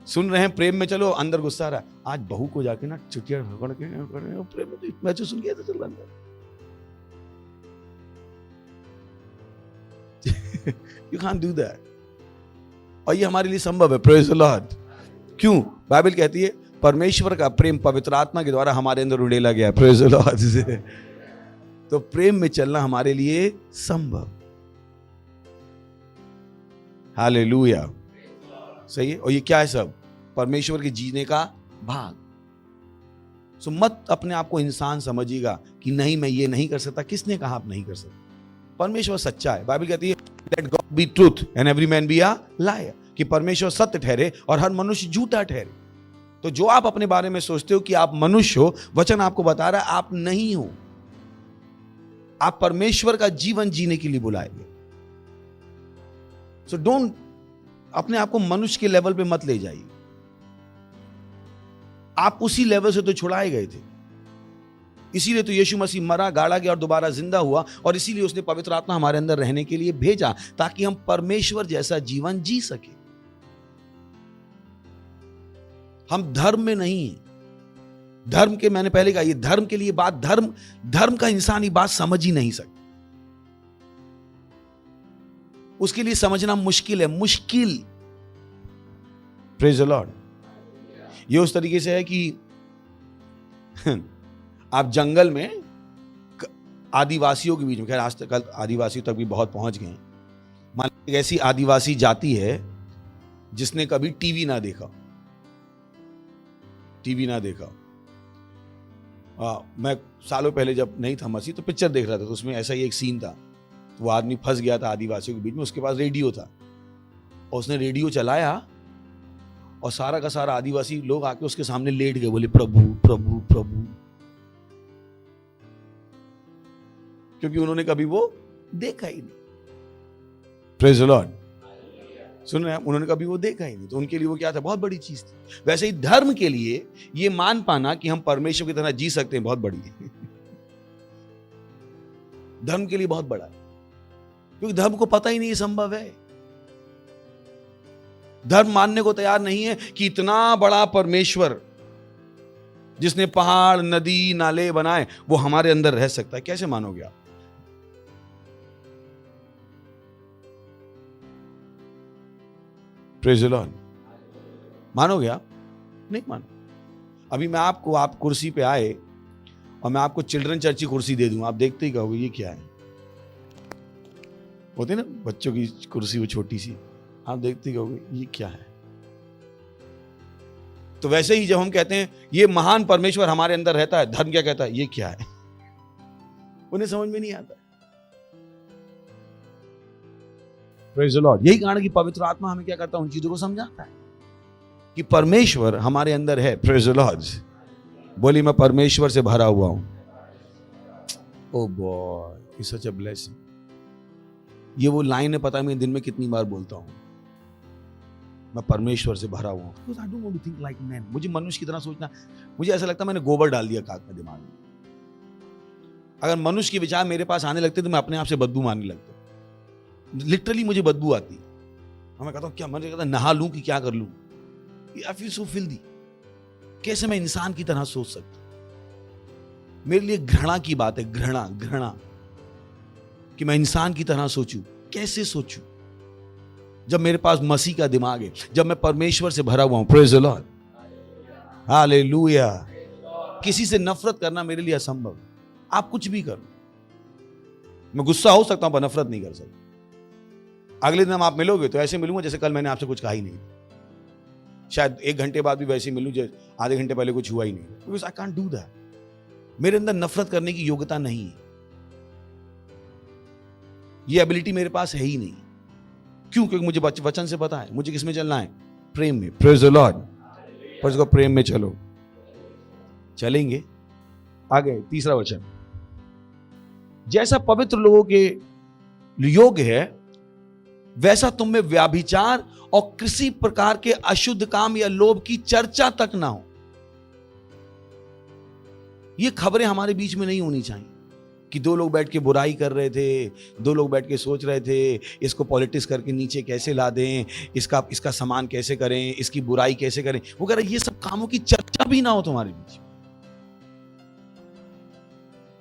सुन रहे हैं प्रेम में चलो, अंदर गुस्सा आ रहा है। आज बहू को जाके ना चुटिया पकड़ के प्रेम में तो मैसेज सुन के चल अंदर। You can't do that. और ये हमारे लिए संभव है। Praise the Lord. क्यों? बाइबल कहती है परमेश्वर का प्रेम पवित्र आत्मा के द्वारा हमारे अंदर उड़ेला गया। Praise the Lord. तो प्रेम में चलना हमारे लिए संभव। हालेलुया। सही है। और ये क्या है? सब परमेश्वर के जीने का भाग। सो मत अपने आप को इंसान समझिएगा कि नहीं मैं ये नहीं कर सकता। किसने कहा आप नहीं कर सकते? परमेश्वर सच्चा है। बाइबल कहती है let God B truth and every man be a liar, कि परमेश्वर सत्य ठहरे और हर मनुष्य झूठा ठहरे। तो जो आप अपने बारे में सोचते हो कि आप मनुष्य हो, वचन आपको बता रहा है आप नहीं हो। आप परमेश्वर का जीवन जीने के लिए बुलाए गए। सो डोंट अपने आप को मनुष्य के लेवल पे मत ले जाइए। आप उसी लेवल से तो छुड़ाए गए थे। इसीलिए तो यीशु मसीह मरा, गाड़ा गया और दोबारा जिंदा हुआ। और इसीलिए उसने पवित्र आत्मा हमारे अंदर रहने के लिए भेजा, ताकि हम परमेश्वर जैसा जीवन जी सके। हम धर्म में नहीं हैं। धर्म के, मैंने पहले कहा, ये धर्म के लिए बात, धर्म का इंसान ये बात समझ ही नहीं सकता। उसके लिए समझना मुश्किल है, मुश्किल। Praise the Lord. ये उस तरीके से है कि आप जंगल में आदिवासियों के बीच में, खैर आज तक आदिवासियों तक भी बहुत पहुंच गए। मान लीजिए एक ऐसी आदिवासी जाति है जिसने कभी टीवी ना देखा। मैं सालों पहले जब नहीं था मसीह तो पिक्चर देख रहा था, तो उसमें ऐसा ही एक सीन था। तो वो आदमी फंस गया था आदिवासियों के बीच में। उसके पास रेडियो था और उसने रेडियो चलाया और सारा का सारा आदिवासी लोग आके उसके सामने लेट गए, बोले प्रभु प्रभु प्रभु, क्योंकि उन्होंने कभी वो देखा ही नहीं। Praise the Lord. सुन रहे हैं? उन्होंने कभी वो देखा ही नहीं, तो उनके लिए वो क्या था? बहुत बड़ी चीज थी। वैसे ही धर्म के लिए ये मान पाना कि हम परमेश्वर की तरह जी सकते हैं बहुत बड़ी है। धर्म के लिए बहुत बड़ा है, क्योंकि धर्म को पता ही नहीं संभव है। धर्म मानने को तैयार नहीं है कि इतना बड़ा परमेश्वर जिसने पहाड़, नदी, नाले बनाए, वो हमारे अंदर रह सकता है। कैसे मानोगे आप? Praise the Lord. मानोगे आप? नहीं मानो। अभी मैं आपको, आप कुर्सी पे आए और मैं आपको चिल्ड्रन चर्च की कुर्सी दे दूं, आप देखते ही कहोगे ये क्या है? होती ना बच्चों की कुर्सी, वो छोटी सी, आप देखते ही कहोगे ये क्या है? तो वैसे ही जब हम कहते हैं ये महान परमेश्वर हमारे अंदर रहता है, धर्म क्या कहता है? ये क्या है? उन्हें समझ में नहीं आता। Praise the Lord. यही कारण कि पवित्र आत्मा हमें क्या करता है? उन चीजों को समझाता है कि परमेश्वर हमारे अंदर है। Praise the Lord. बोली मैं परमेश्वर से भरा हुआ हूं। Oh boy, it's such a blessing. ये वो लाइन है, पता है मैं दिन में कितनी बार बोलता हूं, मैं परमेश्वर से भरा हुआ हूं। I don't want to think like man. मुझे मनुष्य की तरह सोचना, मुझे ऐसा लगता है मैंने गोबर डाल दिया काक में दिमाग में। अगर मनुष्य के विचार मेरे पास आने लगते तो मैं अपने आप से बदबू मारने लगता। लिटरली मुझे बदबू आती। मैं कहता हूँ क्या, मैं कहता नहा लूं कि क्या कर लूं? I feel so filthy. कैसे मैं इंसान की तरह सोच सकता? मेरे लिए घृणा की बात है, घृणा कि मैं इंसान की तरह सोचूं। कैसे सोचूं जब मेरे पास मसीह का दिमाग है, जब मैं परमेश्वर से भरा हुआ हूं। Praise the Lord. हालेलुया। किसी से नफरत करना मेरे लिए असंभव। आप कुछ भी करो, मैं गुस्सा हो सकता हूं पर नफरत नहीं कर सकता। अगले दिन आप मिलोगे तो ऐसे मिलूंगा जैसे कल मैंने आपसे कुछ कहा ही नहीं। शायद 1 घंटे बाद भी वैसे ही मिलूं जैसे आधे घंटे पहले कुछ हुआ ही नहीं, because I can't do that. मेरे अंदर नफरत करने की योग्यता नहीं है, ये एबिलिटी मेरे पास है ही नहीं। क्यों? क्योंकि मुझे वचन से पता है मुझे किसमें चलना है, प्रेम में। Praise the Lord. पर इसको प्रेम में चलो, चलेंगे आगे। तीसरा वचन, जैसा पवित्र लोगों के योग्य है वैसा तुम में व्याभिचार और किसी प्रकार के अशुद्ध काम या लोभ की चर्चा तक ना हो। ये खबरें हमारे बीच में नहीं होनी चाहिए कि 2 लोग बैठ के बुराई कर रहे थे, 2 लोग बैठ के सोच रहे थे इसको पॉलिटिक्स करके नीचे कैसे ला दें, इसका सामान कैसे करें, इसकी बुराई कैसे करें वगैरह। ये सब कामों की चर्चा भी ना हो तुम्हारे बीच।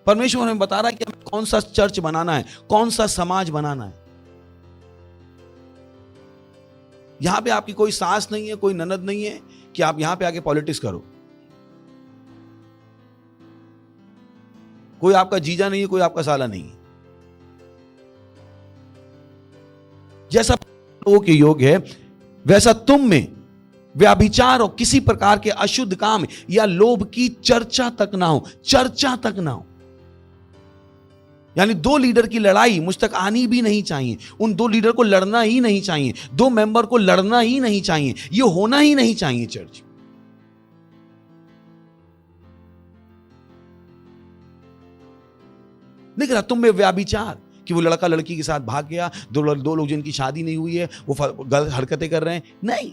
परमेश्वर हमें बता रहा है कि हमें कौन सा चर्च बनाना है, कौन सा समाज बनाना है। यहां पे आपकी कोई सास नहीं है, कोई ननद नहीं है कि आप यहां पे आके पॉलिटिक्स करो। कोई आपका जीजा नहीं है, कोई आपका साला नहीं है। जैसा लोगों के योग्य है वैसा तुम में व्याभिचार और किसी प्रकार के अशुद्ध काम या लोभ की चर्चा तक ना हो। चर्चा तक ना हो, यानी 2 लीडर की लड़ाई मुझ तक आनी भी नहीं चाहिए। उन 2 लीडर को लड़ना ही नहीं चाहिए, 2 मेंबर को लड़ना ही नहीं चाहिए, ये होना ही नहीं चाहिए चर्च। देख रहा तुम में व्याभिचार कि वो लड़का लड़की के साथ भाग गया, 2 लोग जिनकी शादी नहीं हुई है वो गलत हरकतें कर रहे हैं, नहीं।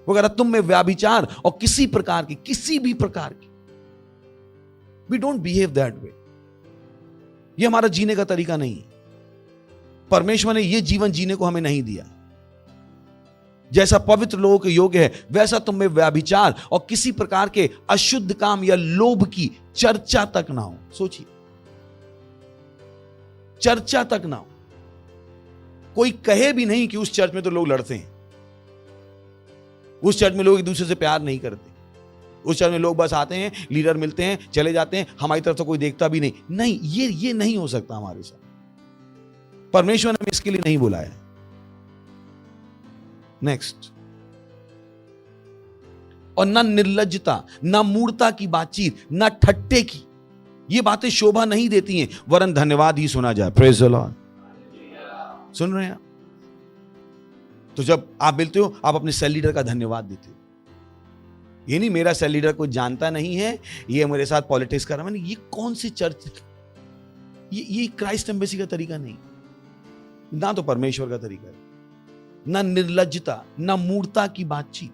वो कह रहा तुम में व्याभिचार और किसी भी प्रकार की We don't behave that way। ये हमारा जीने का तरीका नहीं है। परमेश्वर ने ये जीवन जीने को हमें नहीं दिया। जैसा पवित्र लोगों के योग्य है वैसा तुम में व्याभिचार और किसी प्रकार के अशुद्ध काम या लोभ की चर्चा तक ना हो। सोचिए, चर्चा तक ना हो। कोई कहे भी नहीं कि उस चर्च में तो लोग लड़ते हैं, उस चर्च में लोग एक दूसरे से प्यार नहीं करते, उस चर्च में लोग बस आते हैं, लीडर मिलते हैं, चले जाते हैं, हमारी तरफ से कोई देखता भी नहीं। नहीं, ये नहीं हो सकता हमारे साथ। परमेश्वर ने हमें इसके लिए नहीं बुलाया। नेक्स्ट, और ना निर्लज्जता, ना मूर्ता की बातचीत, ना ठट्टे की, ये बातें शोभा नहीं देती हैं, वरन धन्यवाद ही सुना जाए। Praise the Lord. सुन रहे हैं आप? तो जब आप मिलते हो आप अपने सेल लीडर का धन्यवाद देते हो। ये नहीं मेरा सेल लीडर को जानता नहीं है, ये मेरे साथ पॉलिटिक्स कर रहा है। ये कौन सी चर्च, ये क्राइस्ट एम्बेसी का तरीका नहीं, ना तो परमेश्वर का तरीका है। ना निर्लज्जता, ना मूर्ता की बातचीत।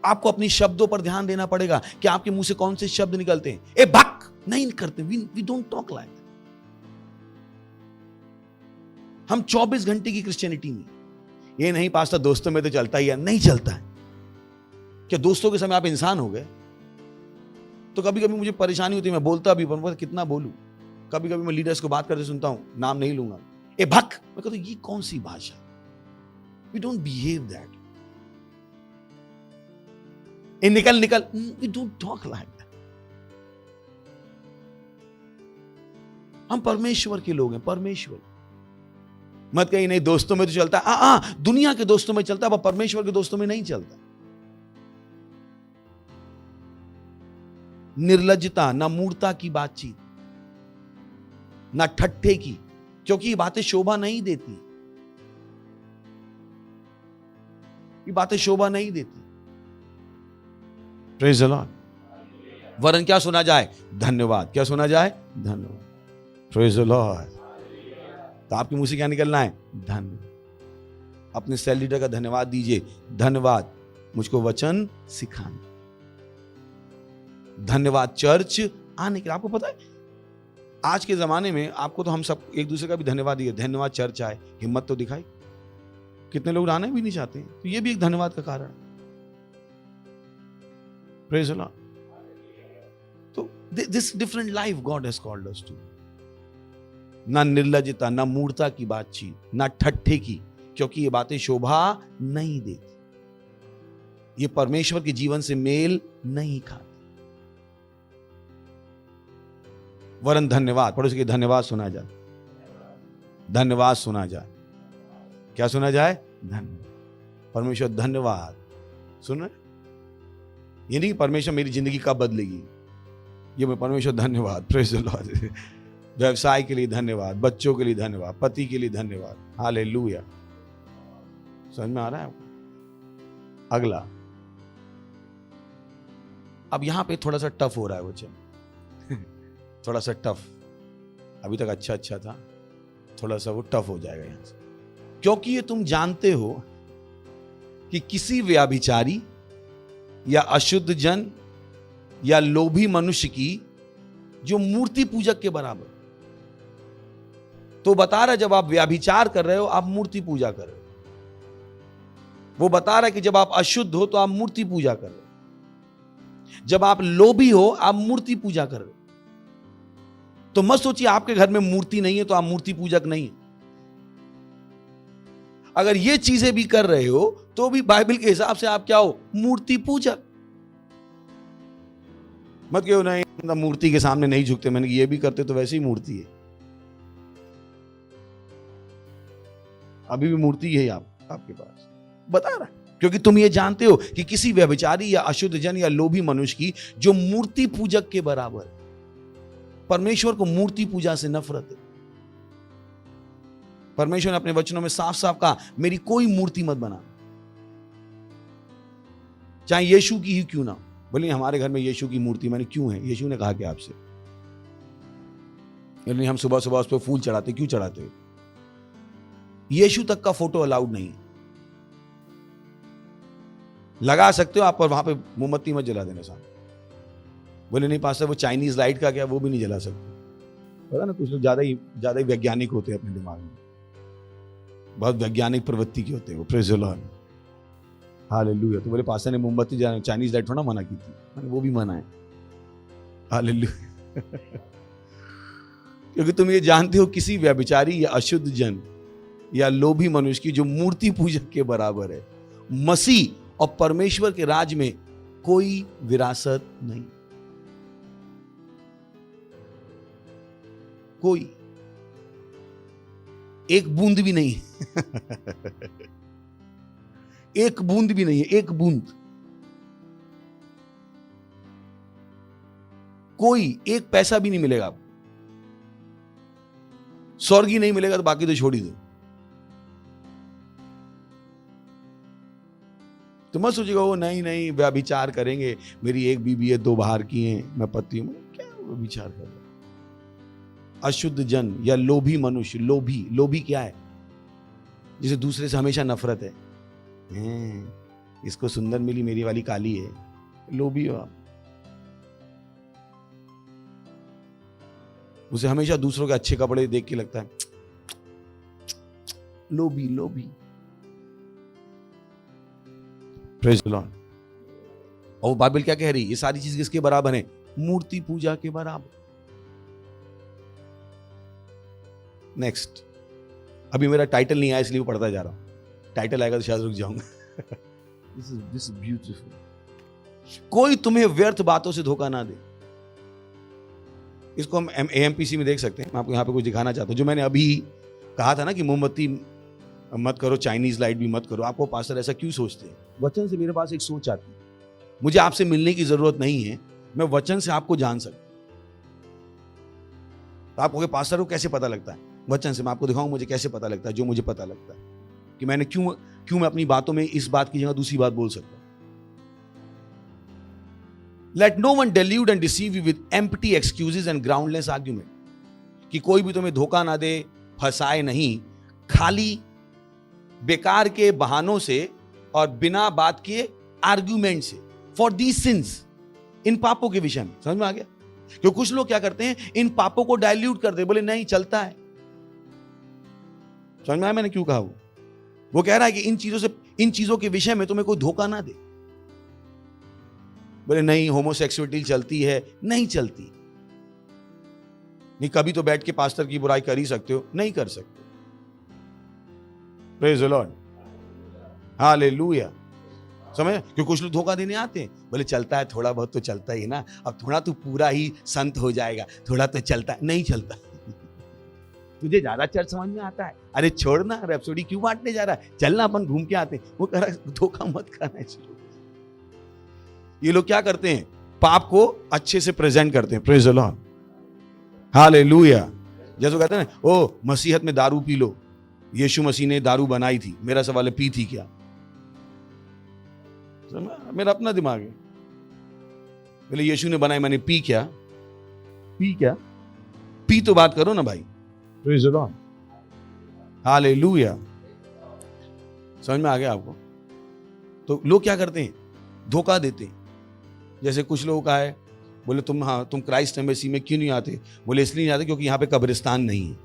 आपको अपनी शब्दों पर ध्यान देना पड़ेगा कि आपके मुंह से कौन से शब्द निकलते हैं। ए भक नहीं करते, we don't talk like that. हम 24 घंटे की क्रिश्चियनिटी में, ये नहीं पास्टर दोस्तों में तो चलता ही है, नहीं चलता है। क्या दोस्तों के समय आप इंसान हो गए? तो कभी कभी मुझे परेशानी होती है, मैं बोलता भी पर कितना बोलूं। कभी कभी मैं लीडर्स को बात करते सुनता हूं, नाम नहीं लूंगा, ए भक, मैं कहता हूं ये कौन सी भाषा? We don't behave that. A nickel, we don't talk like that. हम परमेश्वर के लोग हैं, परमेश्वर। मत कहीं नहीं दोस्तों में तो चलता है, दुनिया के दोस्तों में चलता है, परमेश्वर के दोस्तों में नहीं चलता। निर्लज्जता, ना मूर्ता की बातचीत, ना ठट्ठे की, क्योंकि ये बातें शोभा नहीं देती। ये बातें शोभा नहीं देती। Praise the Lord. वरन क्या सुना जाए? धन्यवाद। क्या सुना जाए? धन्यवाद। Praise the Lord. तो आपके मुंह से क्या निकलना है? धन्यवाद। अपने सेल लीडर का धन्यवाद दीजिए। धन्यवाद मुझको वचन सिखाने, धन्यवाद चर्च आने के लिए। आपको पता है आज के जमाने में आपको तो हम सब एक दूसरे का भी धन्यवाद दिए। धन्यवाद चर्च आए, हिम्मत तो दिखाई। कितने लोग आना भी नहीं चाहते हैं, तो ये भी एक धन्यवाद का कारण है। Praise the Lord. तो this different life God has called us to. ना निर्लज्जता, ना मूर्ता की बातचीत, ना ठट्ठे की, क्योंकि ये बातें शोभा नहीं देती, ये परमेश्वर के जीवन से मेल नहीं खाती। वरन धन्यवाद, पड़ोसी के धन्यवाद सुना जाए। धन्यवाद सुना जाए। क्या सुना जाए? धन्यवाद। परमेश्वर धन्यवाद सुन रहे? ये नहीं परमेश्वर मेरी जिंदगी कब बदलेगी, ये मैं परमेश्वर धन्यवाद, प्रेज द लॉर्ड। व्यवसाय के लिए धन्यवाद, बच्चों के लिए धन्यवाद, पति के लिए धन्यवाद। हालेलुया। समझ में आ रहा है आपको? अगला, अब यहां पे थोड़ा सा टफ हो रहा है वचन थोड़ा सा टफ, अभी तक अच्छा था, थोड़ा सा वो टफ हो जाएगा यहां से, क्योंकि ये तुम जानते हो कि किसी व्याभिचारी या अशुद्ध जन या लोभी मनुष्य की जो मूर्ति पूजक के बराबर। तो बता रहा है जब आप व्याभिचार कर रहे हो आप मूर्ति पूजा कर रहे हो। वो बता रहा है कि जब आप अशुद्ध हो तो आप मूर्ति पूजा कर रहे हो। जब आप लोभी हो आप मूर्ति पूजा कर रहे हो। तो मत सोचिए आपके घर में मूर्ति नहीं है तो आप मूर्ति पूजक नहीं है। अगर ये चीजें भी कर रहे हो तो भी बाइबल के हिसाब से आप क्या हो? मूर्ति पूजक। मत क्यों नहीं मूर्ति के सामने नहीं झुकते, मैंने ये भी करते तो वैसे ही मूर्ति है। अभी भी मूर्ति है आपके पास, बता रहा है, क्योंकि तुम ये जानते हो कि किसी व्यभिचारी या अशुद्ध जन या लोभी मनुष्य की जो मूर्ति पूजक के बराबर है। परमेश्वर को मूर्ति पूजा से नफरत है। परमेश्वर ने अपने वचनों में साफ साफ कहा मेरी कोई मूर्ति मत बना, चाहे यीशु की ही क्यों ना। बोले हमारे घर में यीशु की मूर्ति, मैंने क्यों है? यीशु ने कहा कि आपसे, नहीं हम सुबह सुबह उस पर फूल चढ़ाते, क्यों चढ़ाते हो? यीशु तक का फोटो अलाउड नहीं। लगा सकते हो आप, पर वहां पे मोमबत्ती मत जला देना सामने। बोले नहीं पास्टर वो चाइनीज लाइट का क्या, वो भी नहीं जला सकते। पता ना कुछ लोग ज्यादा ही वैज्ञानिक होते हैं अपने दिमाग में, बहुत वैज्ञानिक प्रवृत्ति के होते हैं वो। Praise the Lord, hallelujah. तो बोले पास्टर ने मोमबत्ती जलाना, चाइनीज लाइट थोड़ा मना की थी, मैंने वो भी मना है। हालेलुया। क्योंकि तुम ये जानते हो किसी व्यभिचारी या अशुद्ध जन या लोभी मनुष्य की जो मूर्ति पूजक के बराबर है, मसीह और परमेश्वर के राज में कोई विरासत नहीं। कोई एक बूंद भी नहीं एक बूंद भी नहीं है, एक बूंद। कोई एक पैसा भी नहीं मिलेगा आपको। स्वर्ग ही नहीं मिलेगा तो बाकी तो छोड़ ही दो। तो मत सोचिएगा वो नहीं व्यभिचार करेंगे, मेरी एक बीबी है, 2 बाहर की हैं, मैं पति हूं। क्या व्यभिचार कर रहा है? अशुद्ध जन या लोभी मनुष्य। लोभी क्या है? जिसे दूसरे से हमेशा नफरत है। इसको सुंदर मिली, मेरी वाली काली है, लोभी हो आप। उसे हमेशा दूसरों के अच्छे कपड़े देख के लगता है लोभी। Praise the Lord. और बाइबल क्या कह रही है? ये सारी चीज किसके बराबर है? मूर्ति पूजा के बराबर। नेक्स्ट, अभी मेरा टाइटल नहीं आया इसलिए वो पढ़ता जा रहा हूं। टाइटल आएगा तो शायद रुक जाऊंगा। This is beautiful. कोई तुम्हें व्यर्थ बातों से धोखा ना दे। इसको हम AMPC में देख सकते हैं। मैं आपको यहां पे कुछ दिखाना चाहता हूं। जो मैंने अभी कहा था ना कि मोमबत्ती मत करो, चाइनीज लाइट भी मत करो। आपको पास्टर ऐसा क्यों सोचते हैं? वचन से मेरे पास एक सोच आती है, मुझे आपसे मिलने की जरूरत नहीं है, मैं वचन से आपको जान सकता। तो आपको पास्टर को कैसे पता लगता है? वचन से। मैं आपको दिखाऊं मुझे कैसे पता लगता है। जो मुझे पता लगता है कि मैंने क्यों मैं अपनी बातों में इस बात की जगह दूसरी बात बोल सकता हूं। Let no one delude and deceive you with empty excuses and groundless argument। कि कोई भी तुम्हें धोखा ना दे, फंसाए नहीं, खाली बेकार के बहानों से और बिना बात के आर्ग्यूमेंट से। फॉर दीज सिंस, इन पापों के विषय में। समझ में आ गया? क्योंकि कुछ लोग क्या करते हैं, इन पापों को डाइल्यूट करते, बोले नहीं चलता है। समझ में आया मैंने क्यों कहा? वो कह रहा है कि इन चीजों के विषय में तुम्हें कोई धोखा ना दे। बोले नहीं होमोसेक्सुअलिटी चलती है, नहीं चलती। नहीं, कभी तो बैठ के पास्टर की बुराई कर ही सकते हो, नहीं कर सकते। Praise the Lord, hallelujah. समझ? क्योंकि कुछ लोग धोखा देने आते हैं, बोले चलता है, थोड़ा बहुत तो चलता ही ना, अब थोड़ा तो पूरा ही संत हो जाएगा, थोड़ा तो चलता है। नहीं चलता। तुझे ज्यादा चर्च समझ में आता है, अरे छोड़ना, रैप्सोडी क्यों बांटने जा रहा है, चलना अपन घूम के आते हैं। वो कह रहा है धोखा मत खाना चाहिए। ये लोग क्या करते हैं, पाप को अच्छे से प्रेजेंट करते हैं। Praise the Lord, hallelujah. जैसे कहते हैं ना, ओ मसीहत में दारू पी लो, यीशु मसीह ने दारू बनाई थी, मेरा सवाल है पी थी क्या? मेरा अपना दिमाग है, बोले यीशु ने बनाई, मैंने पी क्या? पी क्या? पी तो बात करो ना भाई। Praise the Lord, hallelujah. समझ में आ गया आपको? तो लोग क्या करते हैं, धोखा देते हैं। जैसे कुछ लोगों का है, बोले तुम क्राइस्ट एम्बेसी में क्यों नहीं आते? बोले इसलिए नहीं आते क्योंकि यहां पे कब्रिस्तान नहीं है।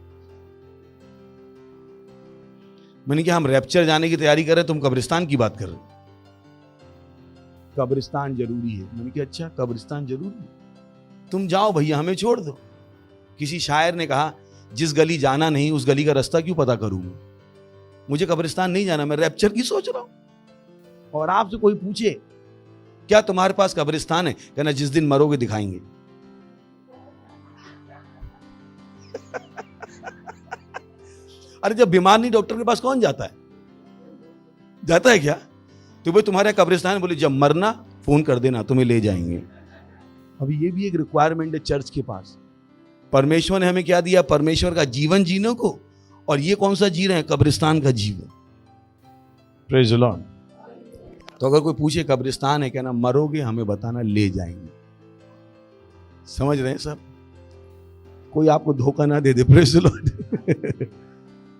मैंने कहा हम रैप्चर जाने की तैयारी कर रहे, तुम कब्रिस्तान की बात कर रहे हो। कब्रिस्तान जरूरी है। मैंने कहा अच्छा कब्रिस्तान जरूरी है, तुम जाओ भैया, हमें छोड़ दो। किसी शायर ने कहा, जिस गली जाना नहीं उस गली का रास्ता क्यों पता करूं मैं? मुझे कब्रिस्तान नहीं जाना, मैं रैप्चर की सोच रहा हूं। और आपसे कोई पूछे क्या तुम्हारे पास कब्रिस्तान है, कहना जिस दिन मरोगे दिखाएंगे। अरे जब बीमार नहीं डॉक्टर के पास कौन जाता है? जाता है क्या? तो भाई तुम्हारे कब्रिस्तान, बोले जब मरना फोन कर देना, तुम्हें ले जाएंगे। अभी ये भी एक रिक्वायरमेंट है चर्च के पास। परमेश्वर ने हमें क्या दिया? परमेश्वर का जीवन जीने को, और ये कौन सा जी रहे हैं? कब्रिस्तान का जीवन। Praise the Lord. तो अगर कोई पूछे कब्रिस्तान है, कहना मरोगे, हमें बताना, ले जाएंगे। समझ रहे हैं सब? कोई आपको धोखा ना दे दे। Praise the Lord.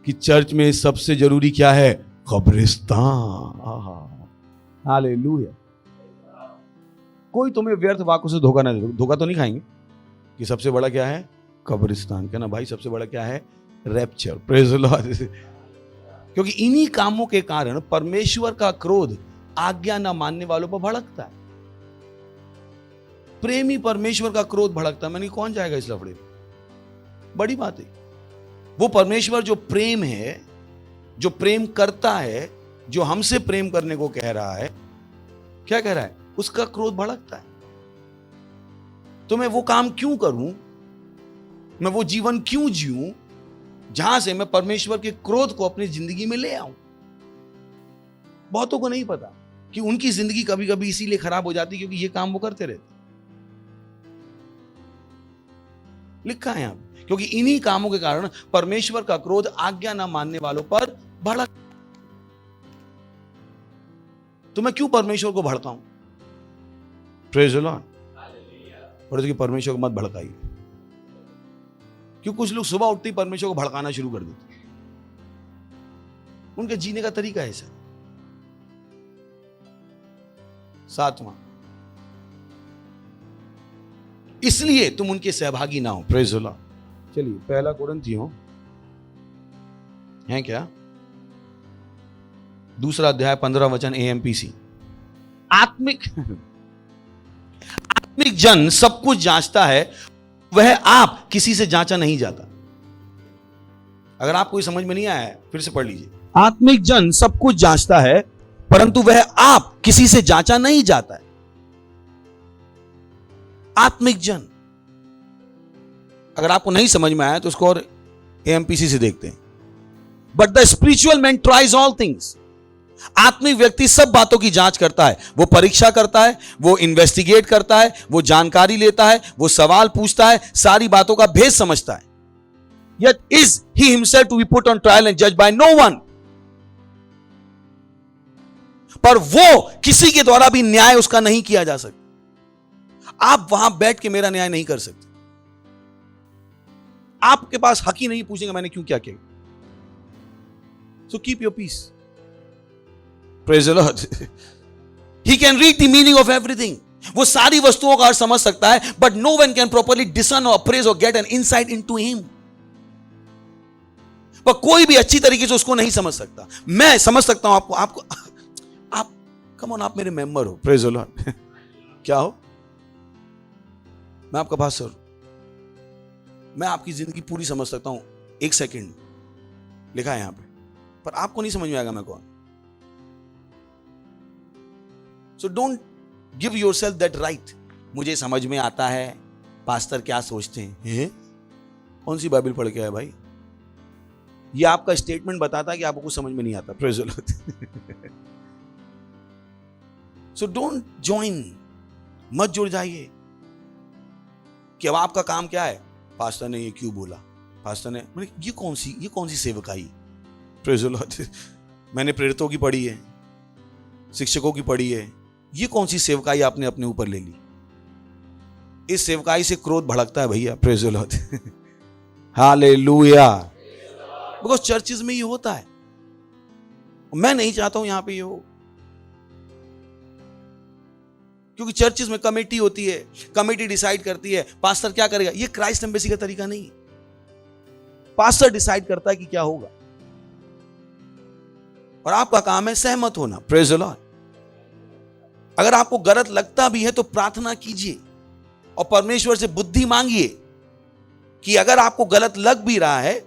कि चर्च में सबसे जरूरी क्या है? कब्रिस्तान। हालेलुया। कोई तुम्हें व्यर्थ बातों से धोखा ना दे। धोखा तो नहीं खाएंगे कि सबसे बड़ा क्या है? कब्रिस्तान। कहना भाई सबसे बड़ा क्या है? रैप्चर। Praise the Lord. क्योंकि इन्हीं कामों के कारण परमेश्वर का क्रोध आज्ञा ना मानने वालों पर भड़कता है। प्रेमी परमेश्वर का क्रोध भड़कता है। मैंने कौन जाएगा इस लफड़े में? बड़ी बात है। वो परमेश्वर जो प्रेम है, जो प्रेम करता है, जो हमसे प्रेम करने को कह रहा है, क्या कह रहा है? उसका क्रोध भड़कता है। तो मैं वो काम क्यों करूं, मैं वो जीवन क्यों जीऊं जहां से मैं परमेश्वर के क्रोध को अपनी जिंदगी में ले आऊं? बहुतों को नहीं पता कि उनकी जिंदगी कभी कभी इसीलिए खराब हो जाती क्योंकि ये काम वो करते रहते। लिखा है यहां, क्योंकि इन्हीं कामों के कारण परमेश्वर का क्रोध आज्ञा ना मानने वालों पर भड़क। तो मैं क्यों परमेश्वर को भड़काऊं? Praise the Lord. और परमेश्वर को मत भड़काइए, क्यों कुछ लोग सुबह उठते ही परमेश्वर को भड़काना शुरू कर देते। उनके जीने का तरीका है ऐसा। 7वां, इसलिए तुम उनके सहभागी ना हो। Praise the Lord. चलिए 1 कोरिन्थियों है क्या, 2 अध्याय 15 वचन AMPC। आत्मिक जन सब कुछ जांचता है, वह आप किसी से जांचा नहीं जाता। अगर आपको समझ में नहीं आया फिर से पढ़ लीजिए। आत्मिक जन सब कुछ जांचता है, परंतु वह आप किसी से जांचा नहीं जाता है। आत्मिक जन, अगर आपको नहीं समझ में आया तो उसको और AMPC से देखते हैं। But the spiritual man tries all things. आत्मिक व्यक्ति सब बातों की जांच करता है, वो परीक्षा करता है, वो इन्वेस्टिगेट करता है, वो जानकारी लेता है, वो सवाल पूछता है, सारी बातों का भेद समझता है। Yet is he himself to be put on trial and judged by no one। पर वो किसी के द्वारा भी न्याय उसका नहीं किया जा सकता। आप वहां बैठ के मेरा न्याय नहीं कर सकते। आपके पास हक ही नहीं पूछेंगे मैंने क्यों क्या किया। So keep your peace. Praise the lord. He can read the meaning of everything. वो सारी वस्तुओं का अर्थ समझ सकता है, but no one can properly discern और अप्रेज और get an insight into him. पर कोई भी अच्छी तरीके से उसको नहीं समझ सकता। मैं समझ सकता हूं आपको आप कम ऑन, आप मेरे मेंबर हो। Praise the Lord. क्या हो? मैं आपका पास्टर, मैं आपकी जिंदगी पूरी समझ सकता हूं। 1 सेकंड लिखा है यहां पे, पर आपको नहीं समझ में आएगा मैं कौन। So don't give yourself that right. मुझे समझ में आता है पास्टर क्या सोचते हैं। कौन सी बाइबल पढ़ के आया भाई? ये आपका स्टेटमेंट बताता है कि आपको कुछ समझ में नहीं आता। Praise the Lord. So don't join, मत जुड़ जाइए कि अब आपका काम क्या है, पास्टर ने ये क्यों बोला, पास्टर ने, ये कौन सी सेवकाई। Praise the Lord. मैंने प्रेरितों की पढ़ी है, शिक्षकों की पढ़ी है, ये कौन सी सेवकाई आपने अपने ऊपर ले ली। इस सेवकाई से क्रोध भड़कता है भैया। Praise the Lord. Hallelujah. Because churches में ये होता है, मैं नहीं चाहता हूं यहां पे ये हो, क्योंकि चर्चेज में कमेटी होती है, कमेटी डिसाइड करती है पास्टर क्या करेगा। ये क्राइस्ट एम्बेसी का तरीका नहीं है। पास्टर डिसाइड करता है कि क्या होगा और आपका काम है सहमत होना। Praise the Lord. अगर आपको गलत लगता भी है तो प्रार्थना कीजिए और परमेश्वर से बुद्धि मांगिए कि अगर आपको गलत लग भी रहा है,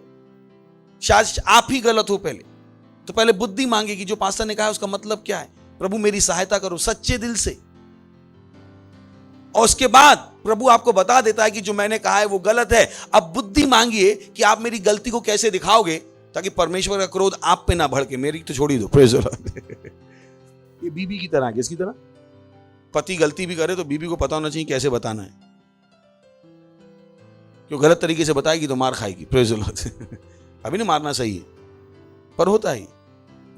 शायद आप ही गलत हो, तो पहले बुद्धि मांगिए कि जो पास्टर ने कहा है उसका मतलब क्या है। प्रभु मेरी सहायता करो सच्चे दिल से, और उसके बाद प्रभु आपको बता देता है कि जो मैंने कहा है वो गलत है। अब बुद्धि मांगिए कि आप मेरी गलती को कैसे दिखाओगे ताकि परमेश्वर का क्रोध आप पे ना भड़के। मेरी तो छोड़ ही दो। Praise the Lord. ये बीबी की तरह है। किसकी तरह? पति गलती भी करे तो बीबी को पता होना चाहिए कैसे बताना है, क्यों गलत तरीके से बताएगी तो मार खाएगी। Praise the Lord. अभी नहीं मारना सही है, पर होता है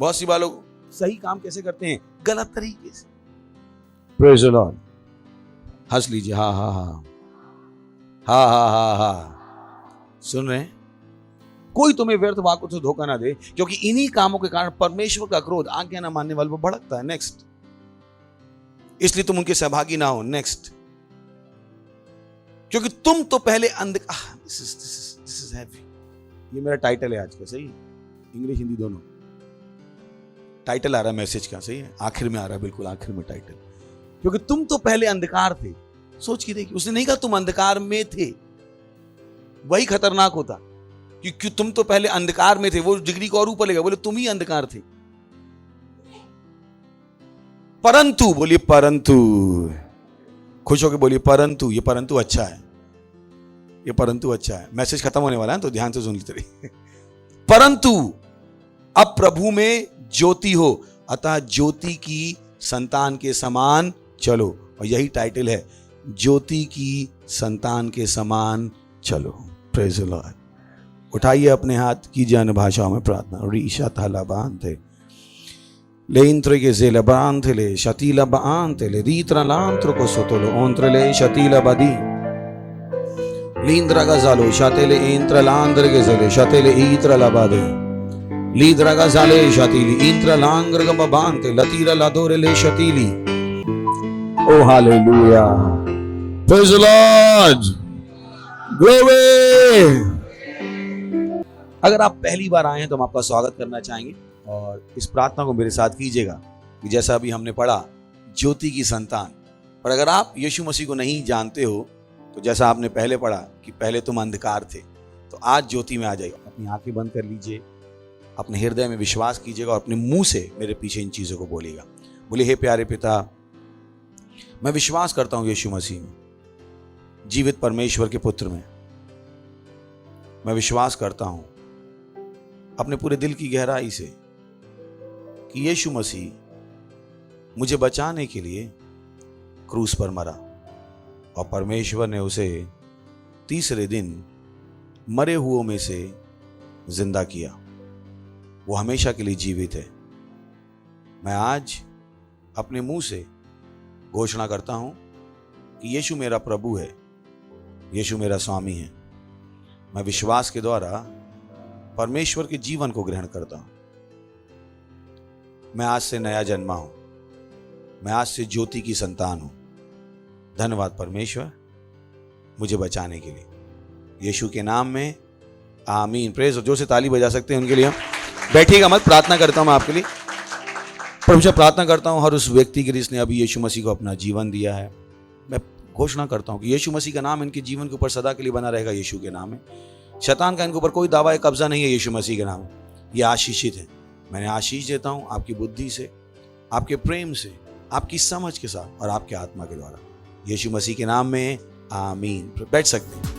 बहुत सी बार लोग सही काम कैसे करते हैं, गलत तरीके से। Praise the Lord. हंस लीजिए। हा हा हा हा हा हा हा। सुन रहे हैं? कोई तुम्हें व्यर्थ बातों से धोखा ना दे, क्योंकि इन्हीं कामों के कारण परमेश्वर का क्रोध आज्ञा ना मानने वाले पर भड़कता है। नेक्स्ट। इसलिए तुम उनके सहभागी ना हो। नेक्स्ट। क्योंकि तुम तो पहले दिस इज हैवी। ये मेरा टाइटल है आज का। सही है? इंग्लिश हिंदी दोनों टाइटल आ रहा है मैसेज का। सही है? आखिर में आ रहा है, बिल्कुल आखिर में टाइटल। क्योंकि तुम तो पहले अंधकार थे। सोच के देखिए, उसने नहीं कहा तुम अंधकार में थे, वही खतरनाक होता। क्योंकि तुम तो पहले अंधकार में थे, वो डिग्री को और ऊपर लेगा, बोले तुम ही अंधकार थे। परंतु, बोलिए परंतु, खुश होकर बोलिए परंतु। ये परंतु अच्छा है, ये परंतु अच्छा है। मैसेज खत्म होने वाला है तो ध्यान से सुन लीजिए। परंतु अब प्रभु में ज्योति हो, अतः ज्योति की संतान के समान चलो। और यही टाइटल है, ज्योति की संतान के समान चलो। Praise the Lord. उठाइए अपने हाथ, कीजिए अन्य भाषाओं में प्रार्थना। रीशा थाला बांधे ले इंत्र के जेला बांधे ले शतीला बांधे ले रीत्रा लांत्र को सोतोलो ओंत्र ले शतीला बदी लींद्रा का जालो शतेले इंत्र लांद्र के जले शतेले ईत्र लबादे लीद्रा का जाले शतीली इंत्र लांग्र का बांधे लतीरा लादोरे ले शतीली। ओ hallelujah. Praise the Lord. Glory. अगर आप पहली बार आए हैं तो हम आपका स्वागत करना चाहेंगे और इस प्रार्थना को मेरे साथ कीजिएगा कि जैसा अभी हमने पढ़ा, ज्योति की संतान। और अगर आप यीशु मसीह को नहीं जानते हो तो जैसा आपने पहले पढ़ा कि पहले तुम अंधकार थे, तो आज ज्योति में आ जाइए। अपनी आंखें बंद कर लीजिए, अपने हृदय में विश्वास कीजिएगा और अपने मुंह से मेरे पीछे इन चीज़ों को बोलिएगा। बोलिए, हे प्यारे पिता, मैं विश्वास करता हूँ यीशु मसीह में, जीवित परमेश्वर के पुत्र में। मैं विश्वास करता हूँ अपने पूरे दिल की गहराई से कि यीशु मसीह मुझे बचाने के लिए क्रूस पर मरा और परमेश्वर ने उसे तीसरे दिन मरे हुओं में से जिंदा किया। वो हमेशा के लिए जीवित है। मैं आज अपने मुंह से घोषणा करता हूं कि यीशु मेरा प्रभु है, यीशु मेरा स्वामी है। मैं विश्वास के द्वारा परमेश्वर के जीवन को ग्रहण करता हूं। मैं आज से नया जन्मा हूं, मैं आज से ज्योति की संतान हूं। धन्यवाद परमेश्वर मुझे बचाने के लिए, यीशु के नाम में आमीन। प्रेज। जोर से ताली बजा सकते हैं उनके लिए। बैठिएगा मत, प्रार्थना करता हूं आपके लिए। प्रभु से प्रार्थना करता हूं हर उस व्यक्ति के लिए जिसने अभी यीशु मसीह को अपना जीवन दिया है। मैं घोषणा करता हूं कि यीशु मसीह का नाम इनके जीवन के ऊपर सदा के लिए बना रहेगा। यीशु के नाम में शैतान का इनके ऊपर कोई दावा कब्जा नहीं है। यीशु मसीह के नाम ये आशीषित है। मैंने आशीष देता हूं आपकी बुद्धि से, आपके प्रेम से, आपकी समझ के साथ और आपके आत्मा के द्वारा, यीशु मसीह के नाम में आमीन। बैठ सकते हैं।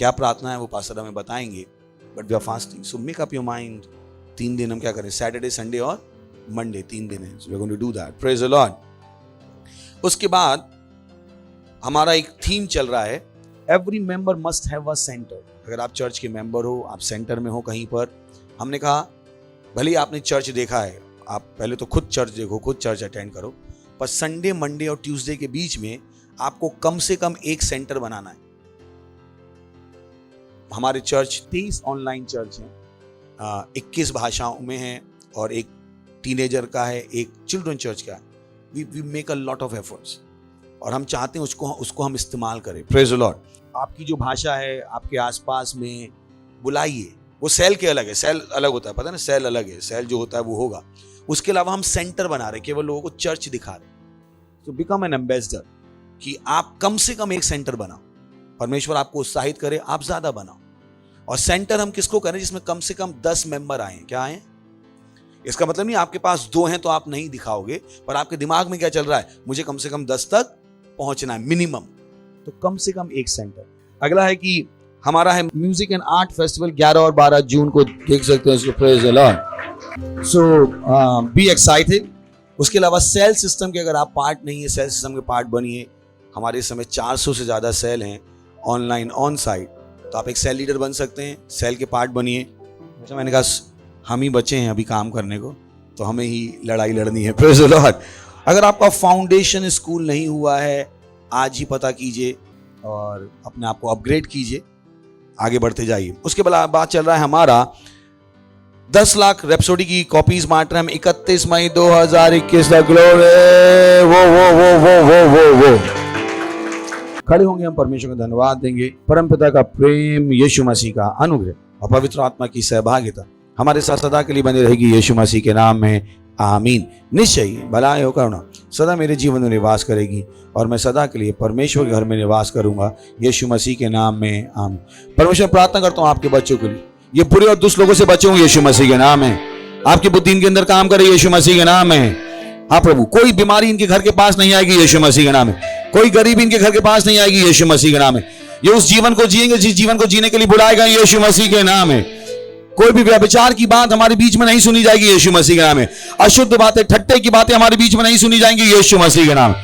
क्या प्रार्थना है वो पास्टर हमें बताएंगे, but we are fasting, so make up your mind. 3 दिन हम क्या करें, सैटरडे, संडे और मंडे, 3 दिन है, so we are going to do that. Praise the lord. उसके बाद हमारा एक थीम चल रहा है, every member must have a centre. अगर आप चर्च के मेंबर हो, आप सेंटर में हो कहीं पर, हमने कहा भले ही आपने चर्च देखा है, आप पहले तो खुद चर्च देखो, खुद चर्च अटेंड करो, पर संडे, मंडे और ट्यूसडे के बीच में आपको कम से कम एक सेंटर बनाना है। हमारे चर्च 23 ऑनलाइन चर्च हैं, 21 भाषाओं में है, और एक टीनेजर का है, एक चिल्ड्रन चर्च का है। We make a lot of efforts, और हम चाहते हैं उसको हम इस्तेमाल करें। Praise the lord. आपकी जो भाषा है आपके आसपास में बुलाइए। वो सेल के अलग है, सेल अलग होता है, पता है ना, सेल अलग है, सेल जो होता है वो होगा। उसके अलावा हम सेंटर बना रहे, केवल लोगों को चर्च दिखा रहे। तो बिकम एन एम्बेसडर, कि आप कम से कम एक सेंटर बनाओ। परमेश्वर आपको उत्साहित करे, आप ज्यादा बनाओ। और सेंटर हम किसको करें, जिसमें कम से कम 10 मेंबर आए। क्या आए? इसका मतलब नहीं आपके पास 2 हैं तो आप नहीं दिखाओगे, पर आपके दिमाग में क्या चल रहा है, मुझे कम से कम 10 तक पहुंचना है मिनिमम, तो कम से कम एक सेंटर। अगला है कि हमारा है म्यूजिक एंड आर्ट फेस्टिवल, 11 और 12 जून को देख सकते हैं इसको। Praise the Lord. So be excited. उसके अलावा सेल सिस्टम के अगर आप पार्ट नहीं है, सेल सिस्टम के पार्ट बनिए। हमारे इस समय 400 से ज्यादा सेल हैं ऑनलाइन, ऑन साइट, तो आप एक सेल लीडर बन सकते हैं, सेल के पार्ट बनिए। अच्छा, मैंने कहा हम ही बचे हैं अभी काम करने को, तो हमें ही लड़ाई लड़नी है। Praise the Lord. अगर आपका फाउंडेशन स्कूल नहीं हुआ है, आज ही पता कीजिए और अपने आप को अपग्रेड कीजिए, आगे बढ़ते जाइए। उसके बाद चल रहा है हमारा 10 लाख रेप्सोडी की कॉपीज बांट रहे हैं हम 31 मई 2021 तक। ग्लोरी। वो खड़े होंगे, हम परमेश्वर को धन्यवाद देंगे। परमपिता का प्रेम, यीशु मसीह का अनुग्रह और पवित्र आत्मा की सहभागिता हमारे साथ सदा के लिए बनी रहेगी, यीशु मसीह के नाम में आमीन। निश्चय ही भलाई और करुणा सदा मेरे जीवन में निवास करेगी, और मैं सदा के लिए परमेश्वर के घर में निवास करूंगा, यीशु मसीह के नाम में आमीन। परमेश्वर, प्रार्थना करता हूं आपके बच्चों के लिए, ये बुरे और दुष्ट लोगों से बचो यीशु मसीह के नाम में। आपकी बुद्धि इनके अंदर काम करे यीशु मसीह के नाम में। हाँ प्रभु, कोई बीमारी इनके घर के पास नहीं आएगी यीशु मसीह के नाम में। कोई गरीबी इनके घर के पास नहीं आएगी यीशु मसीह के नाम में। ये उस जीवन को जिएंगे जिस जीवन को जीने के लिए बुलाए गए यीशु मसीह के नाम में। कोई भी व्यभिचार की बात हमारे बीच में नहीं सुनी जाएगी यीशु मसीह के नाम में। अशुद्ध बातें, ठट्टे की बातें हमारे बीच में नहीं सुनी जाएंगी यीशु मसीह के नाम।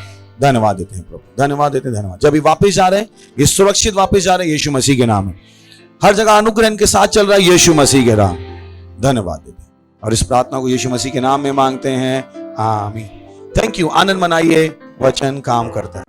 धन्यवाद देते हैं प्रभु, धन्यवाद देते हैं, धन्यवाद। जब ये वापस जा रहे हैं, ये सुरक्षित वापस जा रहे हैं यीशु मसीह के नाम में। हर जगह अनुग्रह इनके साथ चल रहा है यीशु मसीह के नाम। धन्यवाद देते हैं और इस प्रार्थना को यीशु मसीह के नाम में मांगते हैं, आमीन। Thank you. आनंद मनाइए, वचन काम करता है।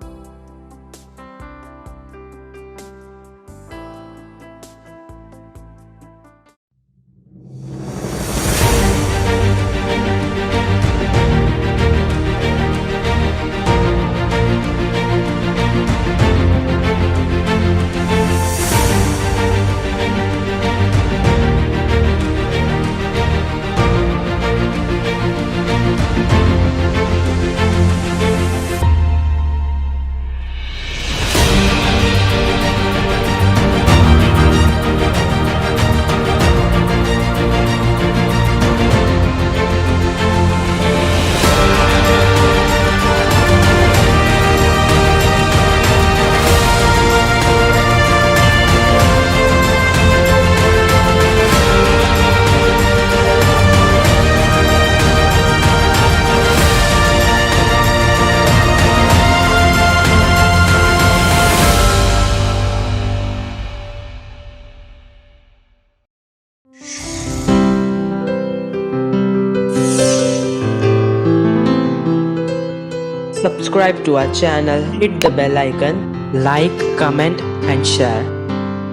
Subscribe to our channel, hit the bell icon, like, comment and share.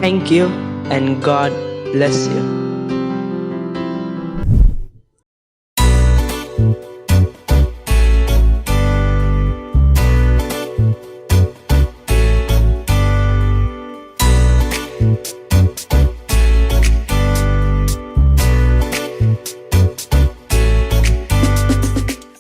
Thank you and God bless you.